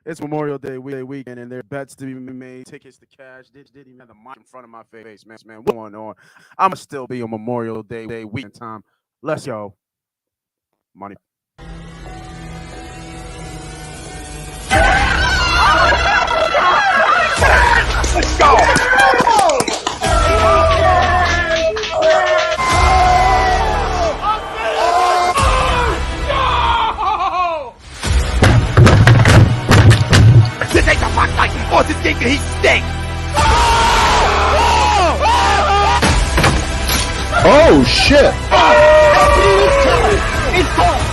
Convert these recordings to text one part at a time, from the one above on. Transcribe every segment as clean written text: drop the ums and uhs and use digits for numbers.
It's Memorial Day weekend, and there are bets to be made, tickets to cash. Didn't even have the mic in front of my face, man. What's going on? I'ma still be on Memorial Day weekend time. Let's go, money. Let's go. This ain't the rock night. Boston Celtics heat stink. Oh shit! It's time.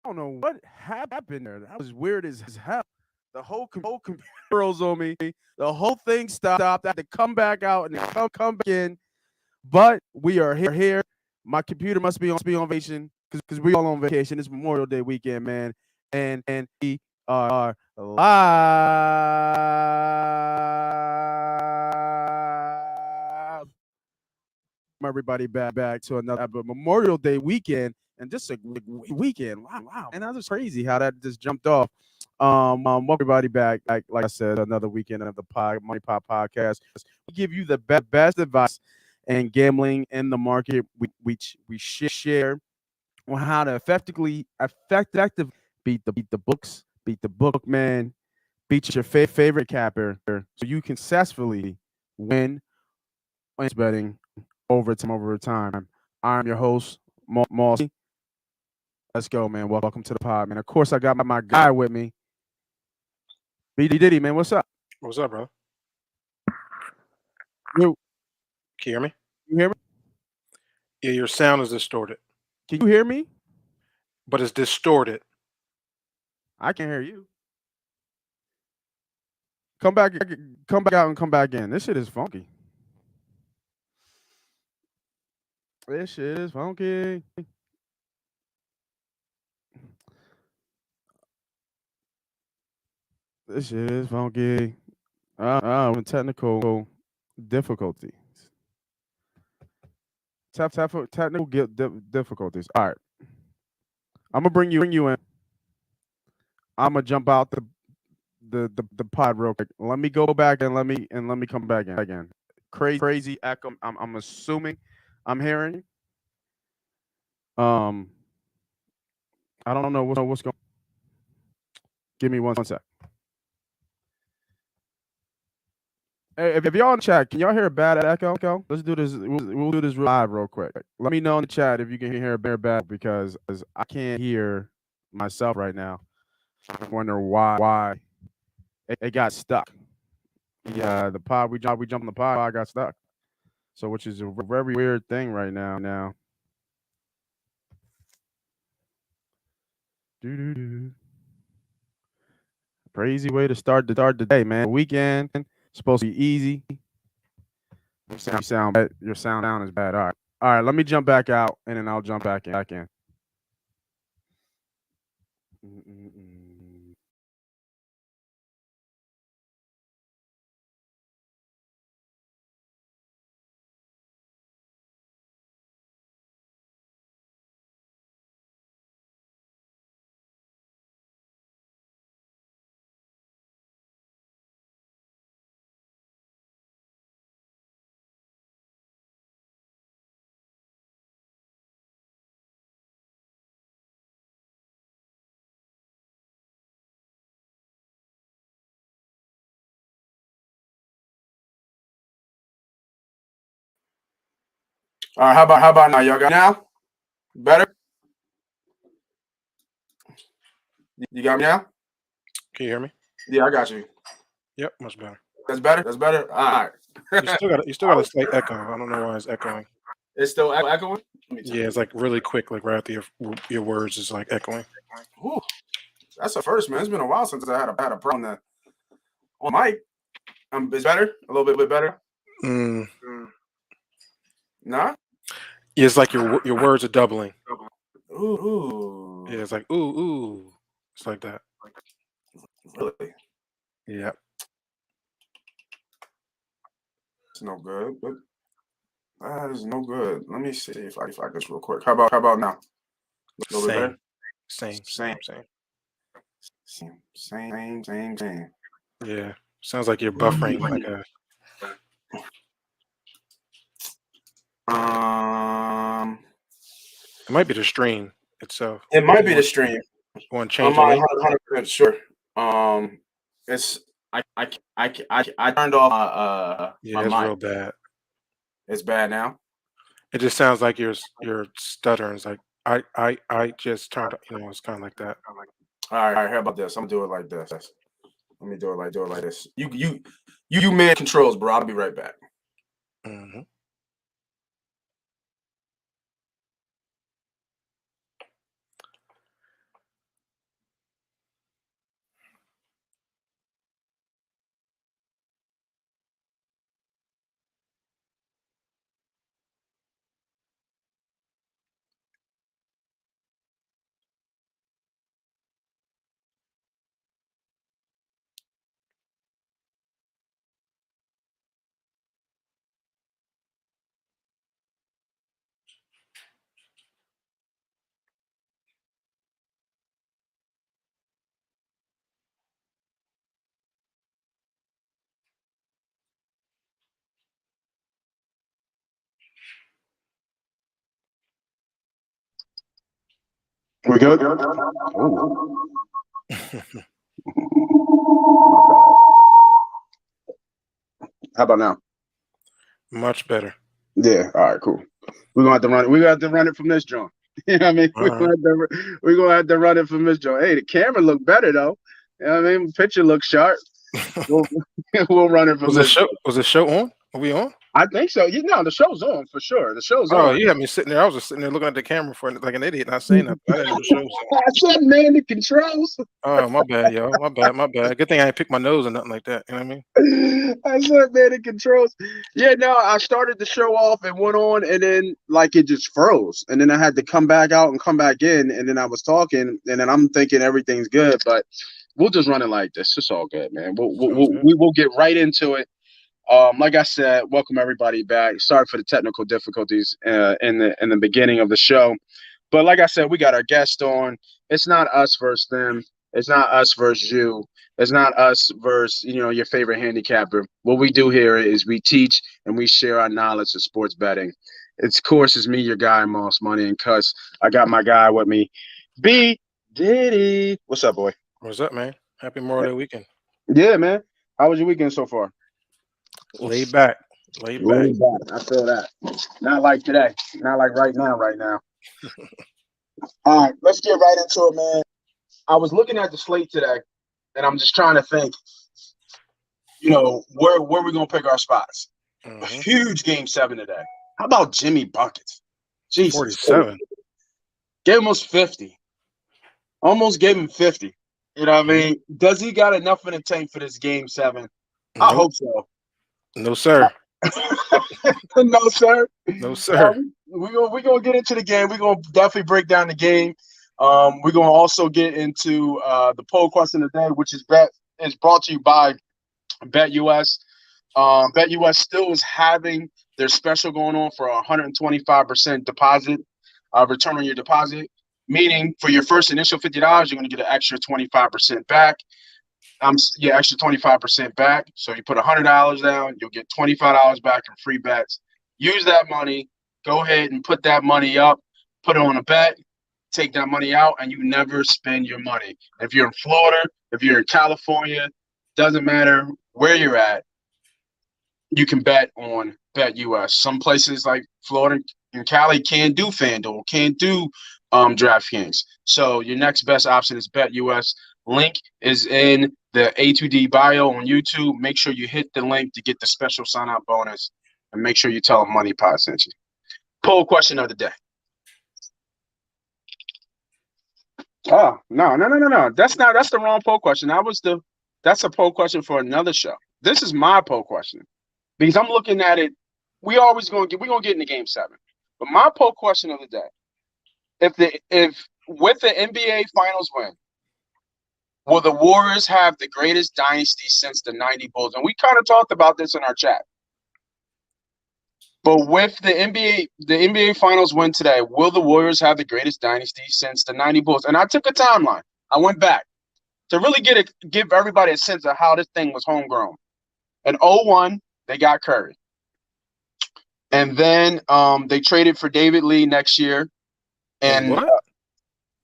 I don't know what happened there. That was weird as hell. The whole computer froze on me. The whole thing stopped. I had to come back out and come back in. But we are here. My computer must be on vacation because we all on vacation. It's Memorial Day weekend, man, and we are live. Everybody back to another Memorial Day weekend, and just a weekend. Wow, and that was crazy how that just jumped off. Welcome everybody back. Like I said, another weekend of the Money Pop Podcast. We give you the best advice and gambling in the market. We share on how to effectively beat the books, beat the bookman, beat your favorite capper, so you can successfully win betting over time. I'm your host, Mossy. Let's go, man. Welcome to the pod, man. Of course, I got my guy with me. B Diddy, man. What's up? What's up, bro? You, Can you hear me? you hear me? Yeah, your sound is distorted, Can you hear me? but it's distorted. I can't hear you. Come back out and come back in. This shit is funky. This shit is funky. This shit is funky. Technical difficulties. Technical difficulties. All right. I'm gonna bring you in. I'm gonna jump out the pod real quick. Let me go back and let me come back in again. Crazy echo. I'm assuming I'm hearing. Um, I don't know what's going. Give me one sec. Hey, if y'all in chat, can y'all hear a bad echo? Let's do this. We'll do this live real quick. Let me know in the chat if you can hear a bad because I can't hear myself right now. I wonder why it got stuck. Yeah, the pod we jumped on the pod, I got stuck. So which is a very weird thing right now. Crazy way to start the day, man. Weekend supposed to be easy. Your sound is bad. All right. Let me jump back out and then I'll jump back in. All right, how about now? Y'all got now? Better? You got me now? Can you hear me? Yeah, I got you. Yep, much better. That's better? That's better? All right. You still got a slight echo. I don't know why it's echoing. It's still echoing? Yeah, it's like really quick, like right after your words is like echoing. Ooh, that's a first, man. It's been a while since I had a problem that on mic. It's better? A little bit better? Mm. Nah? Yeah, it's like your words are doubling. Ooh. Yeah, it's like ooh. It's like that. Really? Yeah. It's no good. But that is no good. Let me see if I this real quick. How about now? A little bit better? Same. Same. Yeah. Sounds like you're buffering like a. It might be the stream itself. It might be the stream. Want to I'm change the not link? 100% sure. It's I turned off Yeah, my it's mic. real bad. It's bad now. It just sounds like you're stuttering. It's like I just turned. It's kind of like that. All right. How about this? I'm gonna do it like this. Let me do it like this. You man controls, bro. I'll be right back. Mm-hmm. We good? How about now? Much better. Yeah. All right. Cool. We're gonna have to run it. We got to run it from this joint. You know what I mean? We're gonna have to run it from this joint. Hey, the camera look better though. You know what I mean? The picture looks sharp. We'll run it from this. Was the show on? Are we on? I think so. The show's on for sure. The show's Oh, on. you had me sitting there. I was just sitting there looking at the camera for like an idiot, not saying nothing. I didn't know the show was on. I said, man, the controls. Oh, my bad, yo. My bad. Good thing I ain't picked my nose or nothing like that. You know what I mean? I said, man, the controls. Yeah, no, I started the show off and went on, and then like it just froze, and then I had to come back out and come back in, and then I was talking, and then I'm thinking everything's good, but we'll just run it like this. It's all good, man. We will get right into it. Like I said, welcome everybody back. Sorry for the technical difficulties in the beginning of the show, but like I said, we got our guest on. It's not us versus them. It's not us versus you. It's not us versus your favorite handicapper. What we do here is we teach and we share our knowledge of sports betting. Of course, it's me, your guy, Moss Money, and Cuss. I got my guy with me, B Diddy. What's up, boy? What's up, man? Happy Memorial Day weekend. Yeah, man. How was your weekend so far? Laid back. I feel that. Not like today. Not like right now. All right, let's get right into it, man. I was looking at the slate today, and I'm just trying to think, where we're going to pick our spots. Mm-hmm. A huge Game 7 today. How about Jimmy Buckets? Jesus. 47. Gave him almost 50. Almost gave him 50. You know what I mean? Does he got enough in the tank for this Game 7? I hope so. No, sir. No, sir. No, sir. We're gonna get into the game. We're gonna definitely break down the game. We're gonna also get into the poll question of the day, which is brought to you by BetUS. BetUS still is having their special going on for 125% deposit, return on your deposit. Meaning for your first initial $50, you're gonna get an extra 25% back. Extra 25% back. So you put $100 down, you'll get $25 back in free bets. Use that money. Go ahead and put that money up, put it on a bet, take that money out, and you never spend your money. If you're in Florida, if you're in California, doesn't matter where you're at, you can bet on BetUS. Some places like Florida And Cali can't do FanDuel, can't do DraftKings. So your next best option is BetUS. Link is in the A2D bio on YouTube. Make sure you hit the link to get the special sign-up bonus, and make sure you tell them Money Pod sent you. Poll question of the day. Oh, no. That's the wrong poll question. That's a poll question for another show. This is my poll question. Because I'm looking at it, we're gonna get into game 7. But my poll question of the day: if with the NBA Finals win, will the Warriors have the greatest dynasty since the '90 Bulls? And we kind of talked about this in our chat. But with the NBA Finals win today, will the Warriors have the greatest dynasty since the '90 Bulls? And I took a timeline. I went back to really give everybody a sense of how this thing was homegrown. In 01, they got Curry. And then they traded for David Lee next year. And what?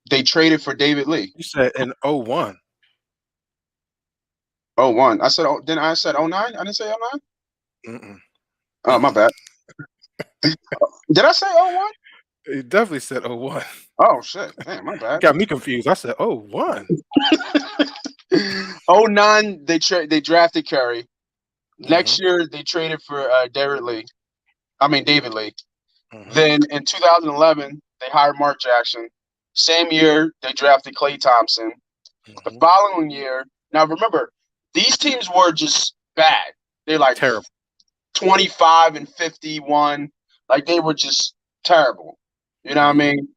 They traded for David Lee. You said in 01. 01. I said, I said 09? I didn't say 09? Mm-mm. Oh, my bad. Did I say 01? You definitely said 01. Oh, shit. Damn, my bad. Got me confused. I said 01. 09, they drafted Curry. Next year, they traded for David Lee. Mm-hmm. Then in 2011, they hired Mark Jackson. Same year, they drafted Klay Thompson. Mm-hmm. The following year, now remember, these teams were just bad. They're like terrible. 25 and 51. Like, they were just terrible. You know what I mean?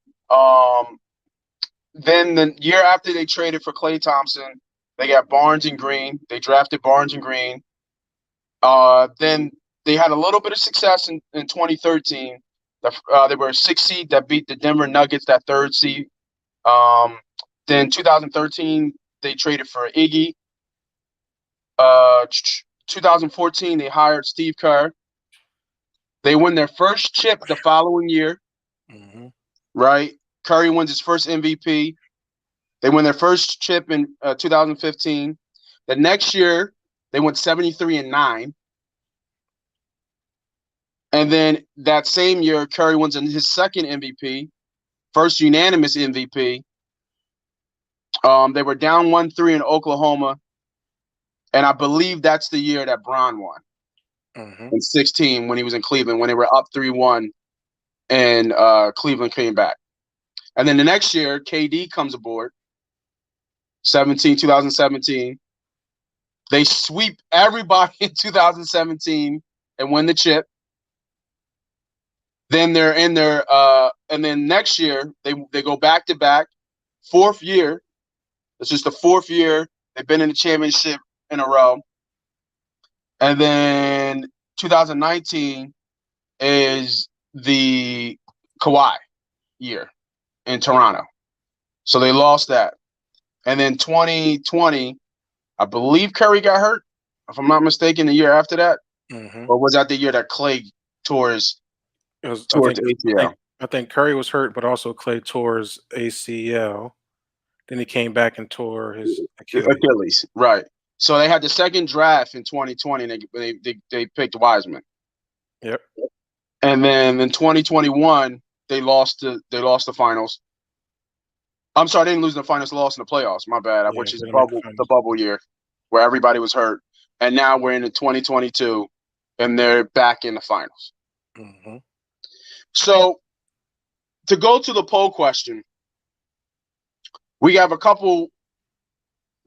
Then the year after they traded for Klay Thompson, they got Barnes and Green. They drafted Barnes and Green. Then they had a little bit of success in 2013. They were a 6th seed that beat the Denver Nuggets, that 3rd seed. Then 2013, they traded for Iggy. 2014, they hired Steve Kerr. They win their first chip the following year, right? Curry wins his first MVP. They win their first chip in 2015. The next year, they went 73-9. And then that same year, Curry wins his second MVP, first unanimous MVP. They were down 1-3 in Oklahoma. And I believe that's the year that Bron won in 16 when he was in Cleveland, when they were up 3-1 and Cleveland came back. And then the next year, KD comes aboard, 2017. They sweep everybody in 2017 and win the chip. Then they're in their and then next year they go back to back, 4th year. This is the 4th year they've been in the championship in a row. And then 2019 is the Kawhi year in Toronto. So they lost that. And then 2020, I believe Curry got hurt, if I'm not mistaken, the year after that. Or was that the year that Klay tore his ACL? I think Curry was hurt, but also Klay tore his ACL. Then he came back and tore his Achilles. Right. So they had the second draft in 2020, and they picked Wiseman. Yep. And then in 2021, they lost the finals. I'm sorry, they didn't lose the finals, lost in the playoffs. My bad, which is the bubble year where everybody was hurt. And now we're in the 2022, and they're back in the finals. So to go to the poll question, we have a couple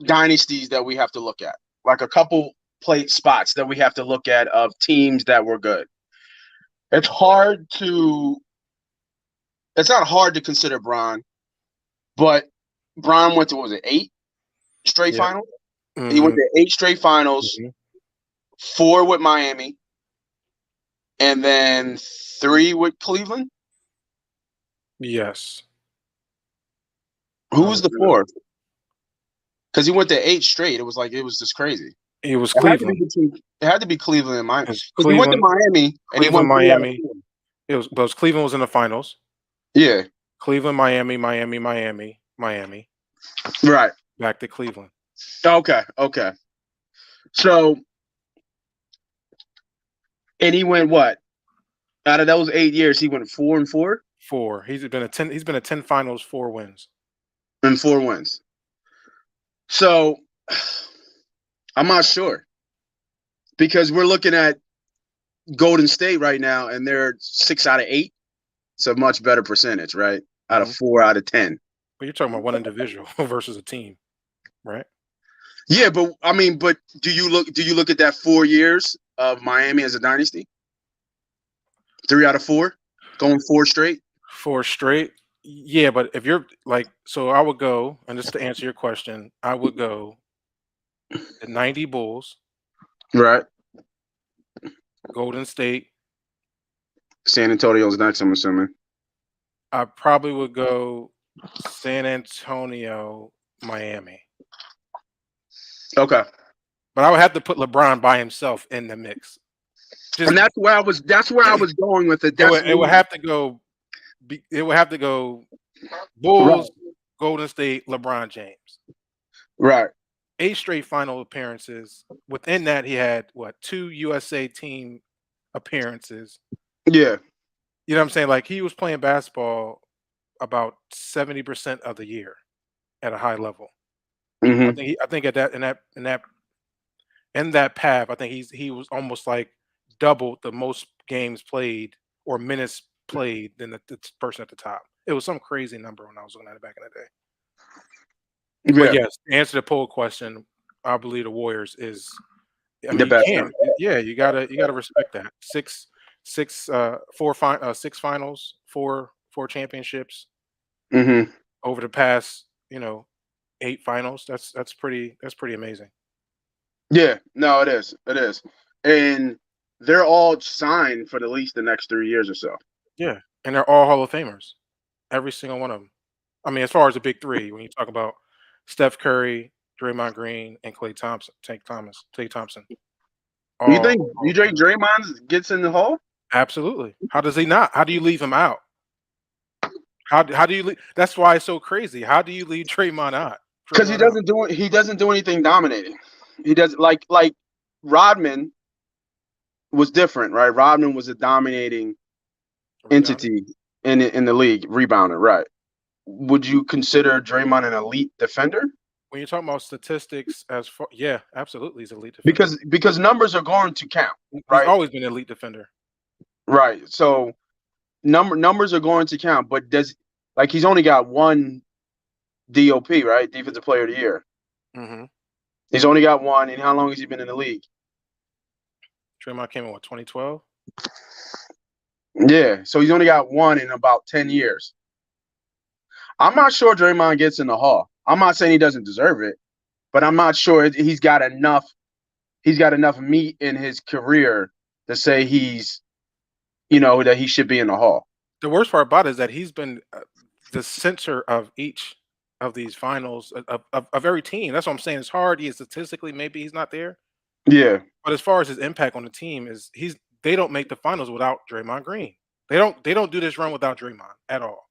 dynasties that we have to look at, like a couple plate spots that we have to look at of teams that were good. It's not hard to consider Bron, but Bron went to, 8 straight finals? He went to 8 straight finals, 4 with Miami, and then 3 with Cleveland? Yes. Who was the 4th? Because he went to 8 straight. It was just crazy. It was Cleveland. It had to be Cleveland and Miami. Because he went to Miami and he went Miami. It was Cleveland was in the finals. Yeah. Cleveland, Miami. Right. Back to Cleveland. Okay. So, and he went what? Out of those 8 years, he went 4-4 4. He's been a 10 finals, 4 wins. and 4 wins. So I'm not sure because we're looking at Golden State right now, and they're 6 out of 8. It's a much better percentage, right? Out of 4 out of 10. But you're talking about one individual versus a team, right? Yeah, but I mean, but do you look at that 4 years of Miami as a dynasty? 3 out of 4, going 4 straight. 4 straight. Yeah, but if you're like, so I would go, and just to answer your question, I would go the 90 Bulls, Right. Golden State. San Antonio's next, I'm assuming. I probably would go San Antonio, Miami. Okay. But I would have to put LeBron by himself in the mix. And that's where I was going with it. It would have to go. It would have to go Bulls, right. Golden State, LeBron James. Right. 8 straight final appearances. Within that, he had 2 USA team appearances. Yeah. You know what I'm saying? Like, he was playing basketball about 70% of the year at a high level. Mm-hmm. I think at that in that path, I think he was almost like double the most games played or minutes played than the person at the top. It was some crazy number when I was looking at it back in the day. Yeah. But yes, to answer the poll question, I believe the Warriors is. I mean, you gotta respect that. 6 finals, 4 championships over the past 8 finals. That's pretty amazing. Yeah, no, it is, and they're all signed for at least the next 3 years or so. Yeah, and they're all Hall of Famers, every single one of them. I mean, as far as the big 3, when you talk about Steph Curry, Draymond Green, and Klay Thompson. You think Draymond gets in the Hall? Absolutely. How does he not? How do you leave him out? How do you leave? That's why it's so crazy. How do you leave Draymond out? Because he doesn't do anything dominating. He does like Rodman was different, right? Rodman was a dominating entity in the league, rebounder, right? Would you consider Draymond an elite defender? When you're talking about statistics, yeah, absolutely, he's an elite defender. Because numbers are going to count, right? He's always been an elite defender, right? So numbers are going to count, but he's only got 1 DOP, right? Defensive Player of the Year. Mm-hmm. He's only got 1, and how long has he been in the league? Draymond came in 2012. Yeah, so he's only got 1 in about 10 years. I'm not sure Draymond gets in the Hall. I'm not saying he doesn't deserve it, but I'm not sure he's got enough meat in his career to say that he should be in the Hall. The worst part about it is that he's been the center of each of these finals of every team. That's what I'm saying. It's hard. Statistically, maybe he's not there. Yeah. But as far as his impact on the team they don't make the finals without Draymond Green. They don't do this run without Draymond at all.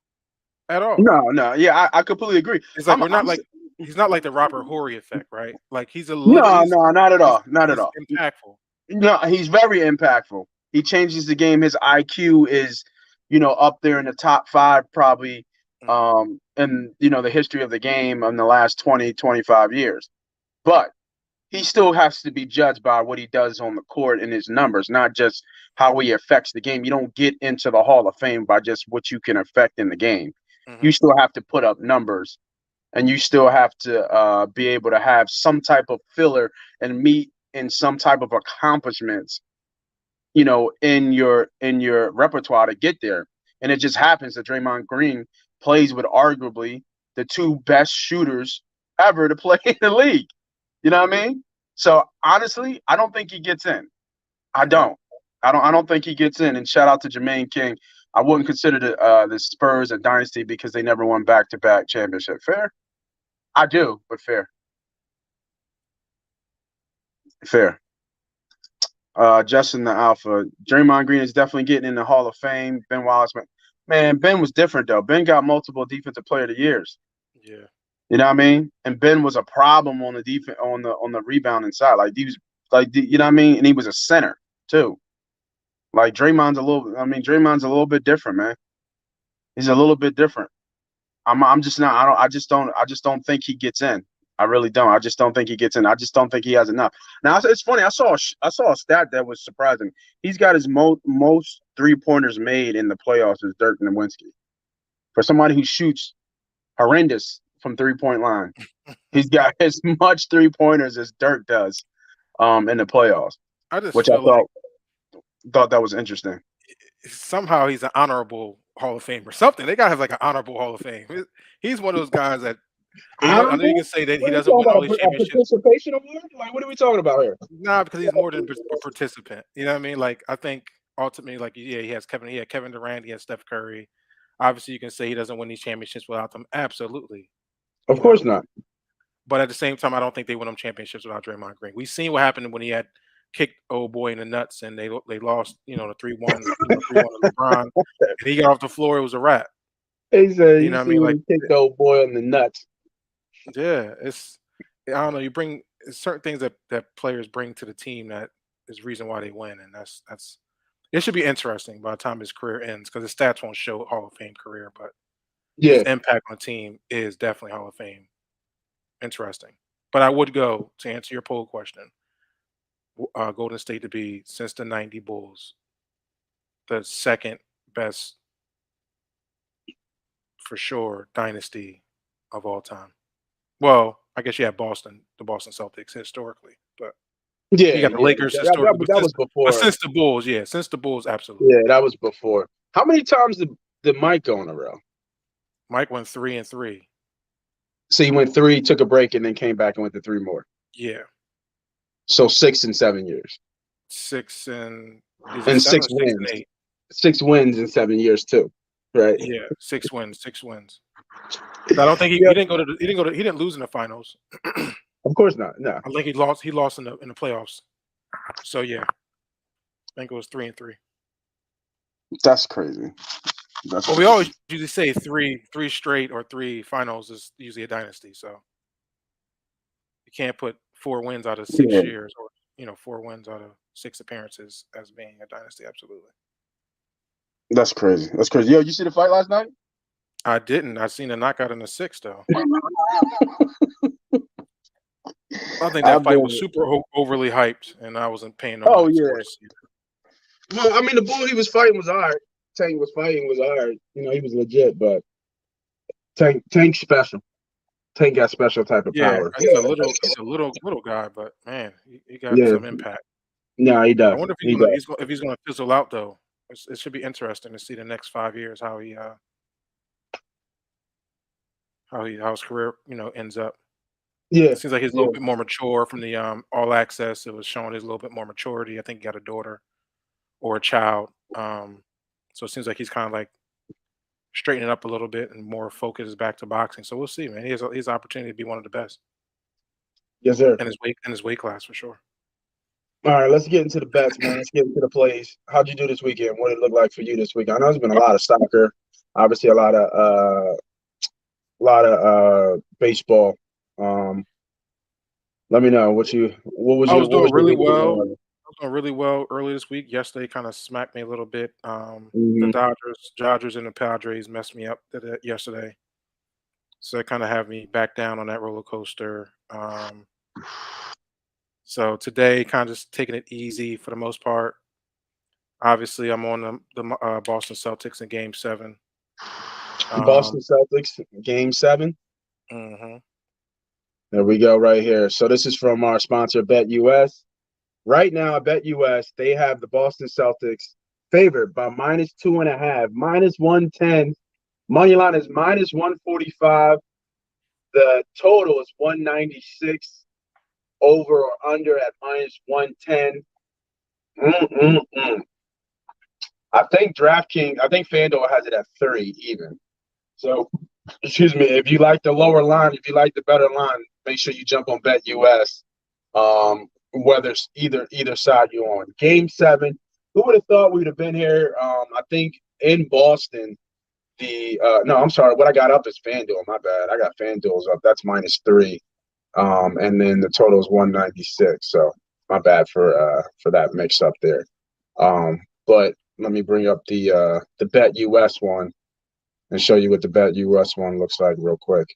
At all. No. Yeah, I completely agree. It's like he's not like the Robert Horry effect, right? Like he's no, not at all. Not at all. Impactful. No, he's very impactful. He changes the game. His IQ is, up there in the top 5 probably in the history of the game in the last 20, 25 years. But he still has to be judged by what he does on the court and his numbers, not just how he affects the game. You don't get into the Hall of Fame by just what you can affect in the game. Mm-hmm. You still have to put up numbers, and you still have to be able to have some type of filler and meet in some type of accomplishments, in your repertoire to get there. And it just happens that Draymond Green plays with arguably the 2 best shooters ever to play in the league. You know what I mean? So honestly, I don't think he gets in. I don't think he gets in. And shout out to Jermaine King. I wouldn't consider the Spurs a dynasty because they never won back-to-back championship. Fair? I do, but fair. Fair. Justin the Alpha. Draymond Green is definitely getting in the Hall of Fame. Ben Wallace, man, Ben was different though. Ben got multiple Defensive Player of the Years. Yeah. You know what I mean? And Ben was a problem on the defense on the rebounding side. Like he was you know what I mean? And he was a center too. Like Draymond's a little. I mean, Draymond's a little bit different, man. He's a little bit different. I'm just not. I just don't think he gets in. I really don't. I just don't think he gets in. I just don't think he has enough. Now it's funny. I saw a stat that was surprising. He's got his most 3-pointers made in the playoffs is Dirk Nowitzki. For somebody who shoots horrendous from 3-point line, he's got as much 3-pointers as Dirk does in the playoffs, I just which I feel like thought that was interesting. somehow he's an honorable Hall of Fame or something. They gotta have like an honorable Hall of Fame. He's one of those guys that I know you can say that he What are we doesn't talking win all about? these A championships. participation award? Like, what are we talking about here? Nah, because he's more than a participant. You know what I mean? Like I think ultimately, like yeah, he had Kevin Durant, he had Steph Curry. Obviously, you can say he doesn't win these championships without them. Absolutely, Of you know. course not. But at the same time, I don't think they win them championships without Draymond Green. We've seen what happened when he had kicked old boy in the nuts and they lost, the 3-1, 3-1 to LeBron, and he got off the floor. It was a wrap. He said, You "You know what I see mean? when Like, he kicked the old boy on the nuts." yeah, I don't know. You bring certain things that players bring to the team that is the reason why they win, and that's it should be interesting by the time his career ends because his stats won't show Hall of Fame career, but his Yeah, impact on the team is definitely Hall of Fame. Interesting. But I would go to answer your poll question. Golden State to be since the '90 Bulls the second best for sure dynasty of all time. Well, I guess you have the Boston Celtics historically, but you yeah, got the yeah. Lakers That, historically. but that was before. Since the Bulls, yeah, since the Bulls, absolutely. Yeah, that was before. How many times did Mike go in a row? Mike went 3-3. So he went 3, took a break, and then came back and went to 3 more. Yeah, So 6 and 7 years, 6 and is it and 7 6 or 6 and wins. 8? 6 wins in 7 years too, right? Yeah, 6 wins, 6 wins. I don't think he Yeah, didn't go to he didn't lose in the finals. I of course not. No, think he lost in the playoffs. So yeah, I think it was 3-3. that's crazy. That's Well, we always usually say three straight or 3 finals is usually a dynasty. So you can't put 4 wins out of 6 yeah, years or 4 wins out of 6 appearances as being a dynasty. Absolutely. that's crazy. That's crazy. Yo, you see the fight last night? I didn't. I seen a knockout in the 6th though. I think that I've fight was been. super overly hyped, and I wasn't paying no Oh mind to yeah. watch it. Well, I mean, the bull he was fighting was all right. Tank was fighting was all right. He was legit, but Tank special. Tank got special type of Yeah, power. he's a little guy, but man, he got Yeah. some impact. No, he I does. wonder He does. if he's gonna fizzle out though. It should be interesting to see the next 5 years how his career ends up. Yeah. It seems like he's a Yeah. little bit more mature from the all access. It was showing his a little bit more maturity. I think he got a daughter or a child. So it seems like he's kind of like straightening up a little bit and more focused back to boxing. So we'll see, man. He has an opportunity to be one of the best Yes, sir. in his weight class for sure. All right, let's get into the bets, man. Let's get into the plays. How'd you do this weekend? What did it look like for you this week? I know there's been a lot of soccer, obviously a lot of baseball. Let me know what I was doing really weekend well. like? I was doing really well early this week. Yesterday kind of smacked me a little bit. The Mhm. Dodgers and the Padres messed me up yesterday. So it kind of had me back down on that roller coaster. So today, kind of just taking it easy for the most part. Obviously, I'm on the Boston Celtics in Game 7. Boston Celtics, Game 7. hmm There we go, right here. So this is from our sponsor, BetUS. Right now, at BetUS, they have the Boston Celtics favored by -2.5, -110. Money line is -145. The total is 196. Over or under at -110. I think FanDuel has it at 3 even. So, excuse me, if you like the lower line, if you like the better line, make sure you jump on BetUS. Whether it's either side you're on. Game 7. Who would have thought we would have been here? I think in Boston. No, I'm sorry. What I got up is FanDuel. My bad. I got FanDuel's up. That's -3. And then the total is 196. So my bad for that mix up there. but let me bring up the BetUS one and show you what the BetUS one looks like real quick.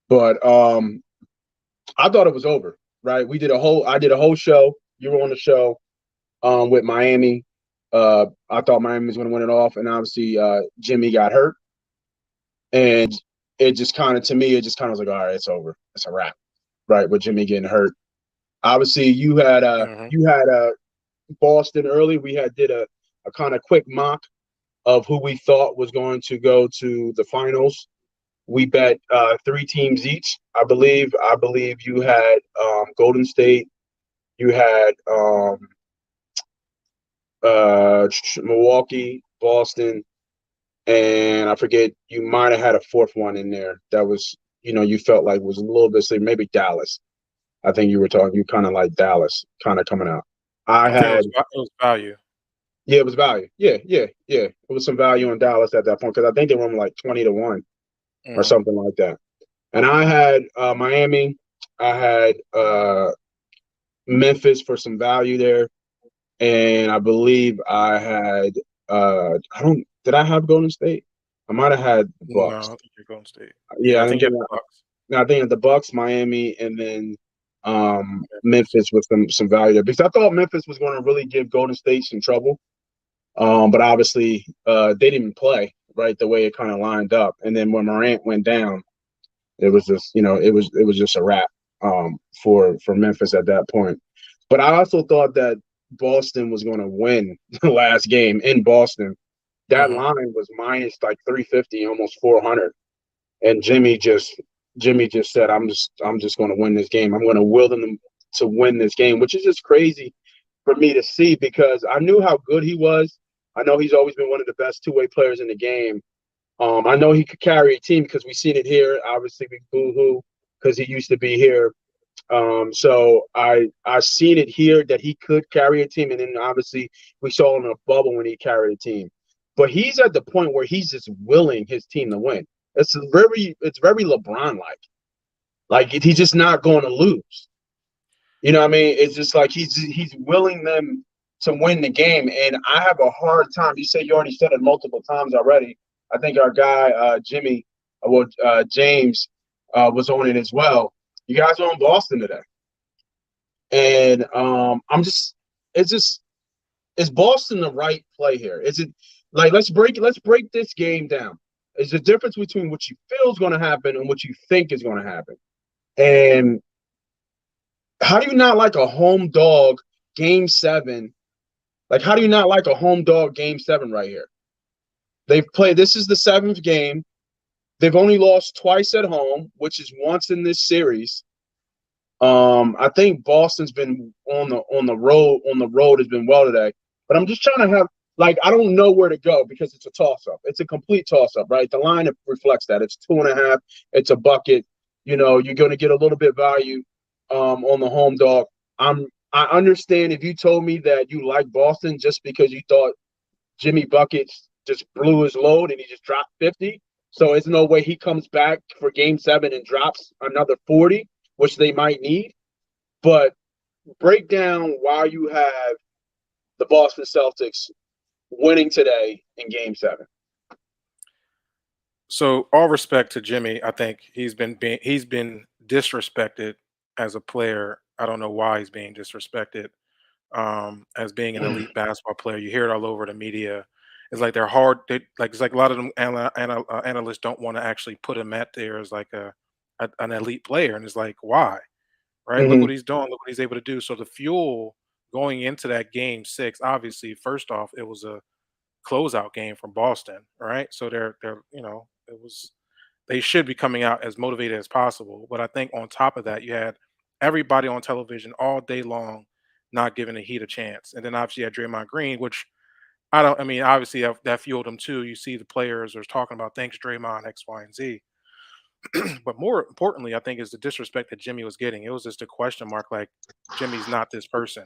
But I thought it was over, right? I did a whole show. You were on the show with Miami. I thought Miami was going to win it off, and obviously Jimmy got hurt. And it just kind of, to me, was like, all right, it's over. It's a wrap, right, with Jimmy getting hurt. Obviously, you had Boston early. We did a kind of quick mock of who we thought was going to go to the finals. We bet 3 teams each, I believe. I believe you had Golden State. You had Milwaukee, Boston, and I forget, you might have had a fourth one in there that was, you felt like was a little bit safe. Maybe Dallas. I think you kind of like Dallas kind of coming out. I think it was value. Yeah, it was value. Yeah. It was some value in Dallas at that point because I think they were like 20-1 or something like that. And I had Miami. I had Memphis for some value there. And I believe I had did I have Golden State? I might have had the Bucks. No, I think you're Golden State. Yeah, I think you had the Bucks. I think the Bucks, Miami, and then Memphis with some value there. Because I thought Memphis was going to really give Golden State some trouble. But obviously they didn't play, right, the way it kind of lined up. And then when Morant went down, it was just, it was just a wrap for Memphis at that point. But I also thought that Boston was going to win the last game in Boston. That line was minus like 350, almost 400. And Jimmy just said, I'm just going to win this game. I'm going to will them to win this game, which is just crazy for me to see because I knew how good he was. I know he's always been one of the best two-way players in the game. I know he could carry a team because we've seen it here. Obviously, we boo-hoo because he used to be here. So I seen it here that he could carry a team, and then obviously we saw him in a bubble when he carried a team. But he's at the point where he's just willing his team to win. It's very LeBron-like. Like he's just not going to lose. You know what I mean? It's just like he's willing them to win the game, and I have a hard time. You already said it multiple times already. I think our guy James was on it as well. You guys are on Boston today, and is Boston the right play here? Is it like let's break this game down? Is the difference between what you feel is going to happen and what you think is going to happen? And how do you not like a home dog game 7? Like, how do you not like a home dog game 7 right here? They've played. This is the 7th game. They've only lost twice at home, which is once in this series. I think Boston's been on the road has been well today. But I'm just trying to have I don't know where to go because it's a toss-up. It's a complete toss-up, right? The line reflects that. It's 2.5. It's a bucket. You're going to get a little bit value on the home dog. I understand if you told me that you like Boston just because you thought Jimmy Buckets just blew his load and he just dropped 50. So there's no way he comes back for game 7 and drops another 40, which they might need. But break down why you have the Boston Celtics winning today in game 7. So all respect to Jimmy, I think he's been disrespected as a player. I don't know why he's being disrespected as being an elite basketball player. You hear it all over the media. It's like they're hard. It's like a lot of them analysts don't want to actually put him at there as like an elite player, and it's like why, right? Look what he's doing. Look what he's able to do. So the fuel going into that game 6, obviously, first off, it was a closeout game from Boston, right? So they should be coming out as motivated as possible. But I think on top of that, you had everybody on television all day long not giving the Heat a chance, and then obviously you had Draymond Green, which obviously that fueled him too. You see the players are talking about thanks Draymond X, Y, and Z. But more importantly, I think is the disrespect that Jimmy was getting. It was just a question mark, like Jimmy's not this person.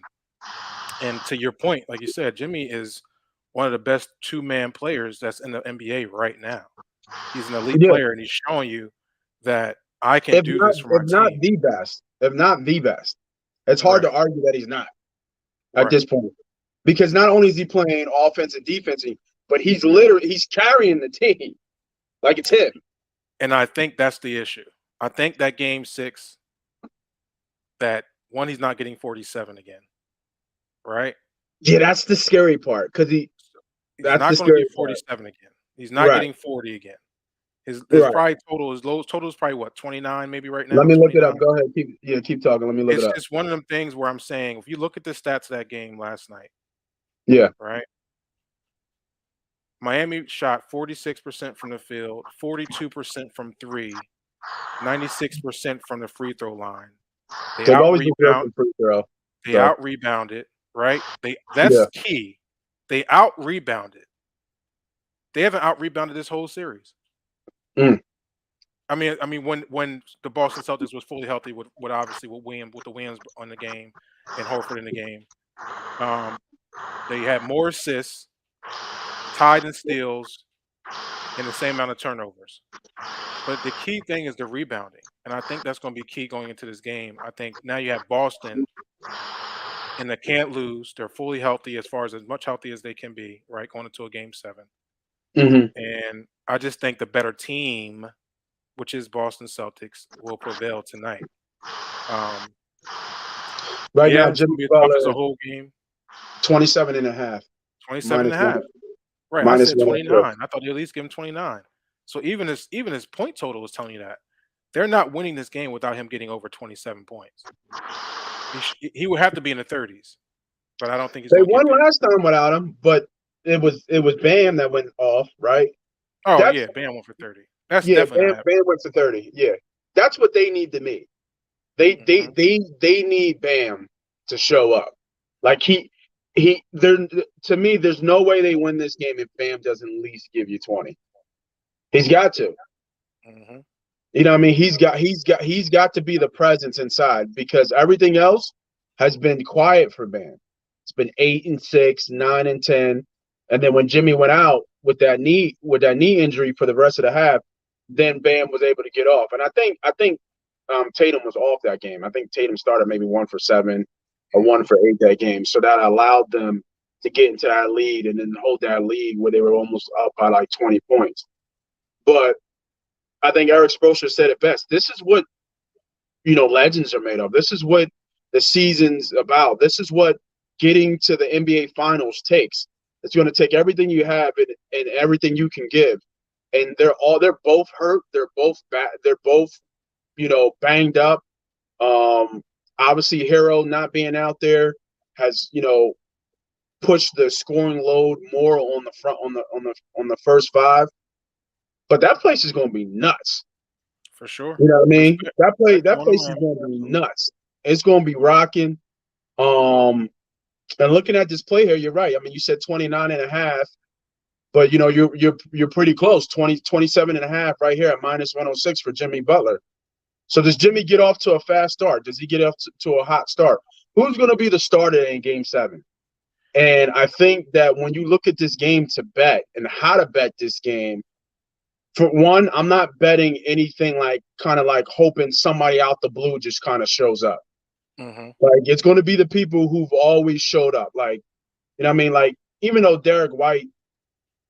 And to your point, like you said, Jimmy is one of the best 2-man players that's in the NBA right now. He's an elite player, and he's showing you that I can do this for my team. If not the best. It's hard to argue that he's not at this point. because not only is he playing offense and defense, but he's carrying the team like it's him. And I think that's the issue. I think that game 6, that one, he's not getting 47 again, right? Yeah, that's the scary part because He's that's not the going to scary get part. 47 again. He's not Right. getting 40 again. His Right. probably total, his lowest total is probably what, 29 maybe right now. Let me look it 29? up. Go ahead. Keep talking. Let me look It's it up. just one of them things where I'm saying, if you look at the stats of that game last night, Yeah. right? Miami shot 46% from the field, 42% from 3, 96% from the free throw line. They They've out always been rebound. good for free throw. They So. out rebounded, right? That's key. They out rebounded. They haven't out rebounded this whole series. Mm. I mean, when the Boston Celtics was fully healthy with obviously with the Williams on the game and Horford in the game, they had more assists, tied in steals, and the same amount of turnovers. But the key thing is the rebounding, and I think that's going to be key going into this game. I think now you have Boston, and they can't lose. They're fully healthy as much healthy as they can be, right, going into a game 7. Mm-hmm. And I just think the better team, which is Boston Celtics, will prevail tonight. Right now, it's Jimmy going to be a Butler, tough as a whole game. 27.5. 27.5. Right, I said 29. I thought you at least give him 29. So even his point total is telling you that they're not winning this game without him getting over 27 points. He would have to be in the 30s, but I don't think he's. They won last time without him, but it was Bam that went off, right? Oh yeah, Bam went for 30. That's definitely Bam went for 30. Yeah, that's what they need to meet. They need Bam to show up. Like to me, there's no way they win this game if Bam doesn't at least give you 20. He's got to. Mm-hmm. You know what I mean? He's got to be the presence inside because everything else has been quiet for Bam. It's been 8 and 6, 9 and 10. And then when Jimmy went out with that knee injury for the rest of the half, then Bam was able to get off. And I think Tatum was off that game. I think Tatum started maybe 1 for 7 or 1 for 8 that game. So that allowed them to get into that lead and then hold that lead where they were almost up by like 20 points. But I think Eric Spoelstra said it best. This is what, legends are made of. This is what the season's about. This is what getting to the NBA Finals takes. It's going to take everything you have and everything you can give. And they're both hurt. They're both bad. They're both, banged up. Obviously, Hero not being out there has, pushed the scoring load more on the front on the first 5. But that place is going to be nuts. For sure. You know what I mean? That place is going to be nuts. It's going to be rocking. And looking at this play here, you're right. I mean, you said 29.5, but you're pretty close. 27.5 right here at minus 106 for Jimmy Butler. So does Jimmy get off to a fast start? Does he get off to a hot start? Who's going to be the starter in Game 7? And I think that when you look at this game to bet and how to bet this game, for one, I'm not betting anything like hoping somebody out the blue just kind of shows up. Mm-hmm. Like it's going to be the people who've always showed up. Like, you know what I mean? Like even though Derek White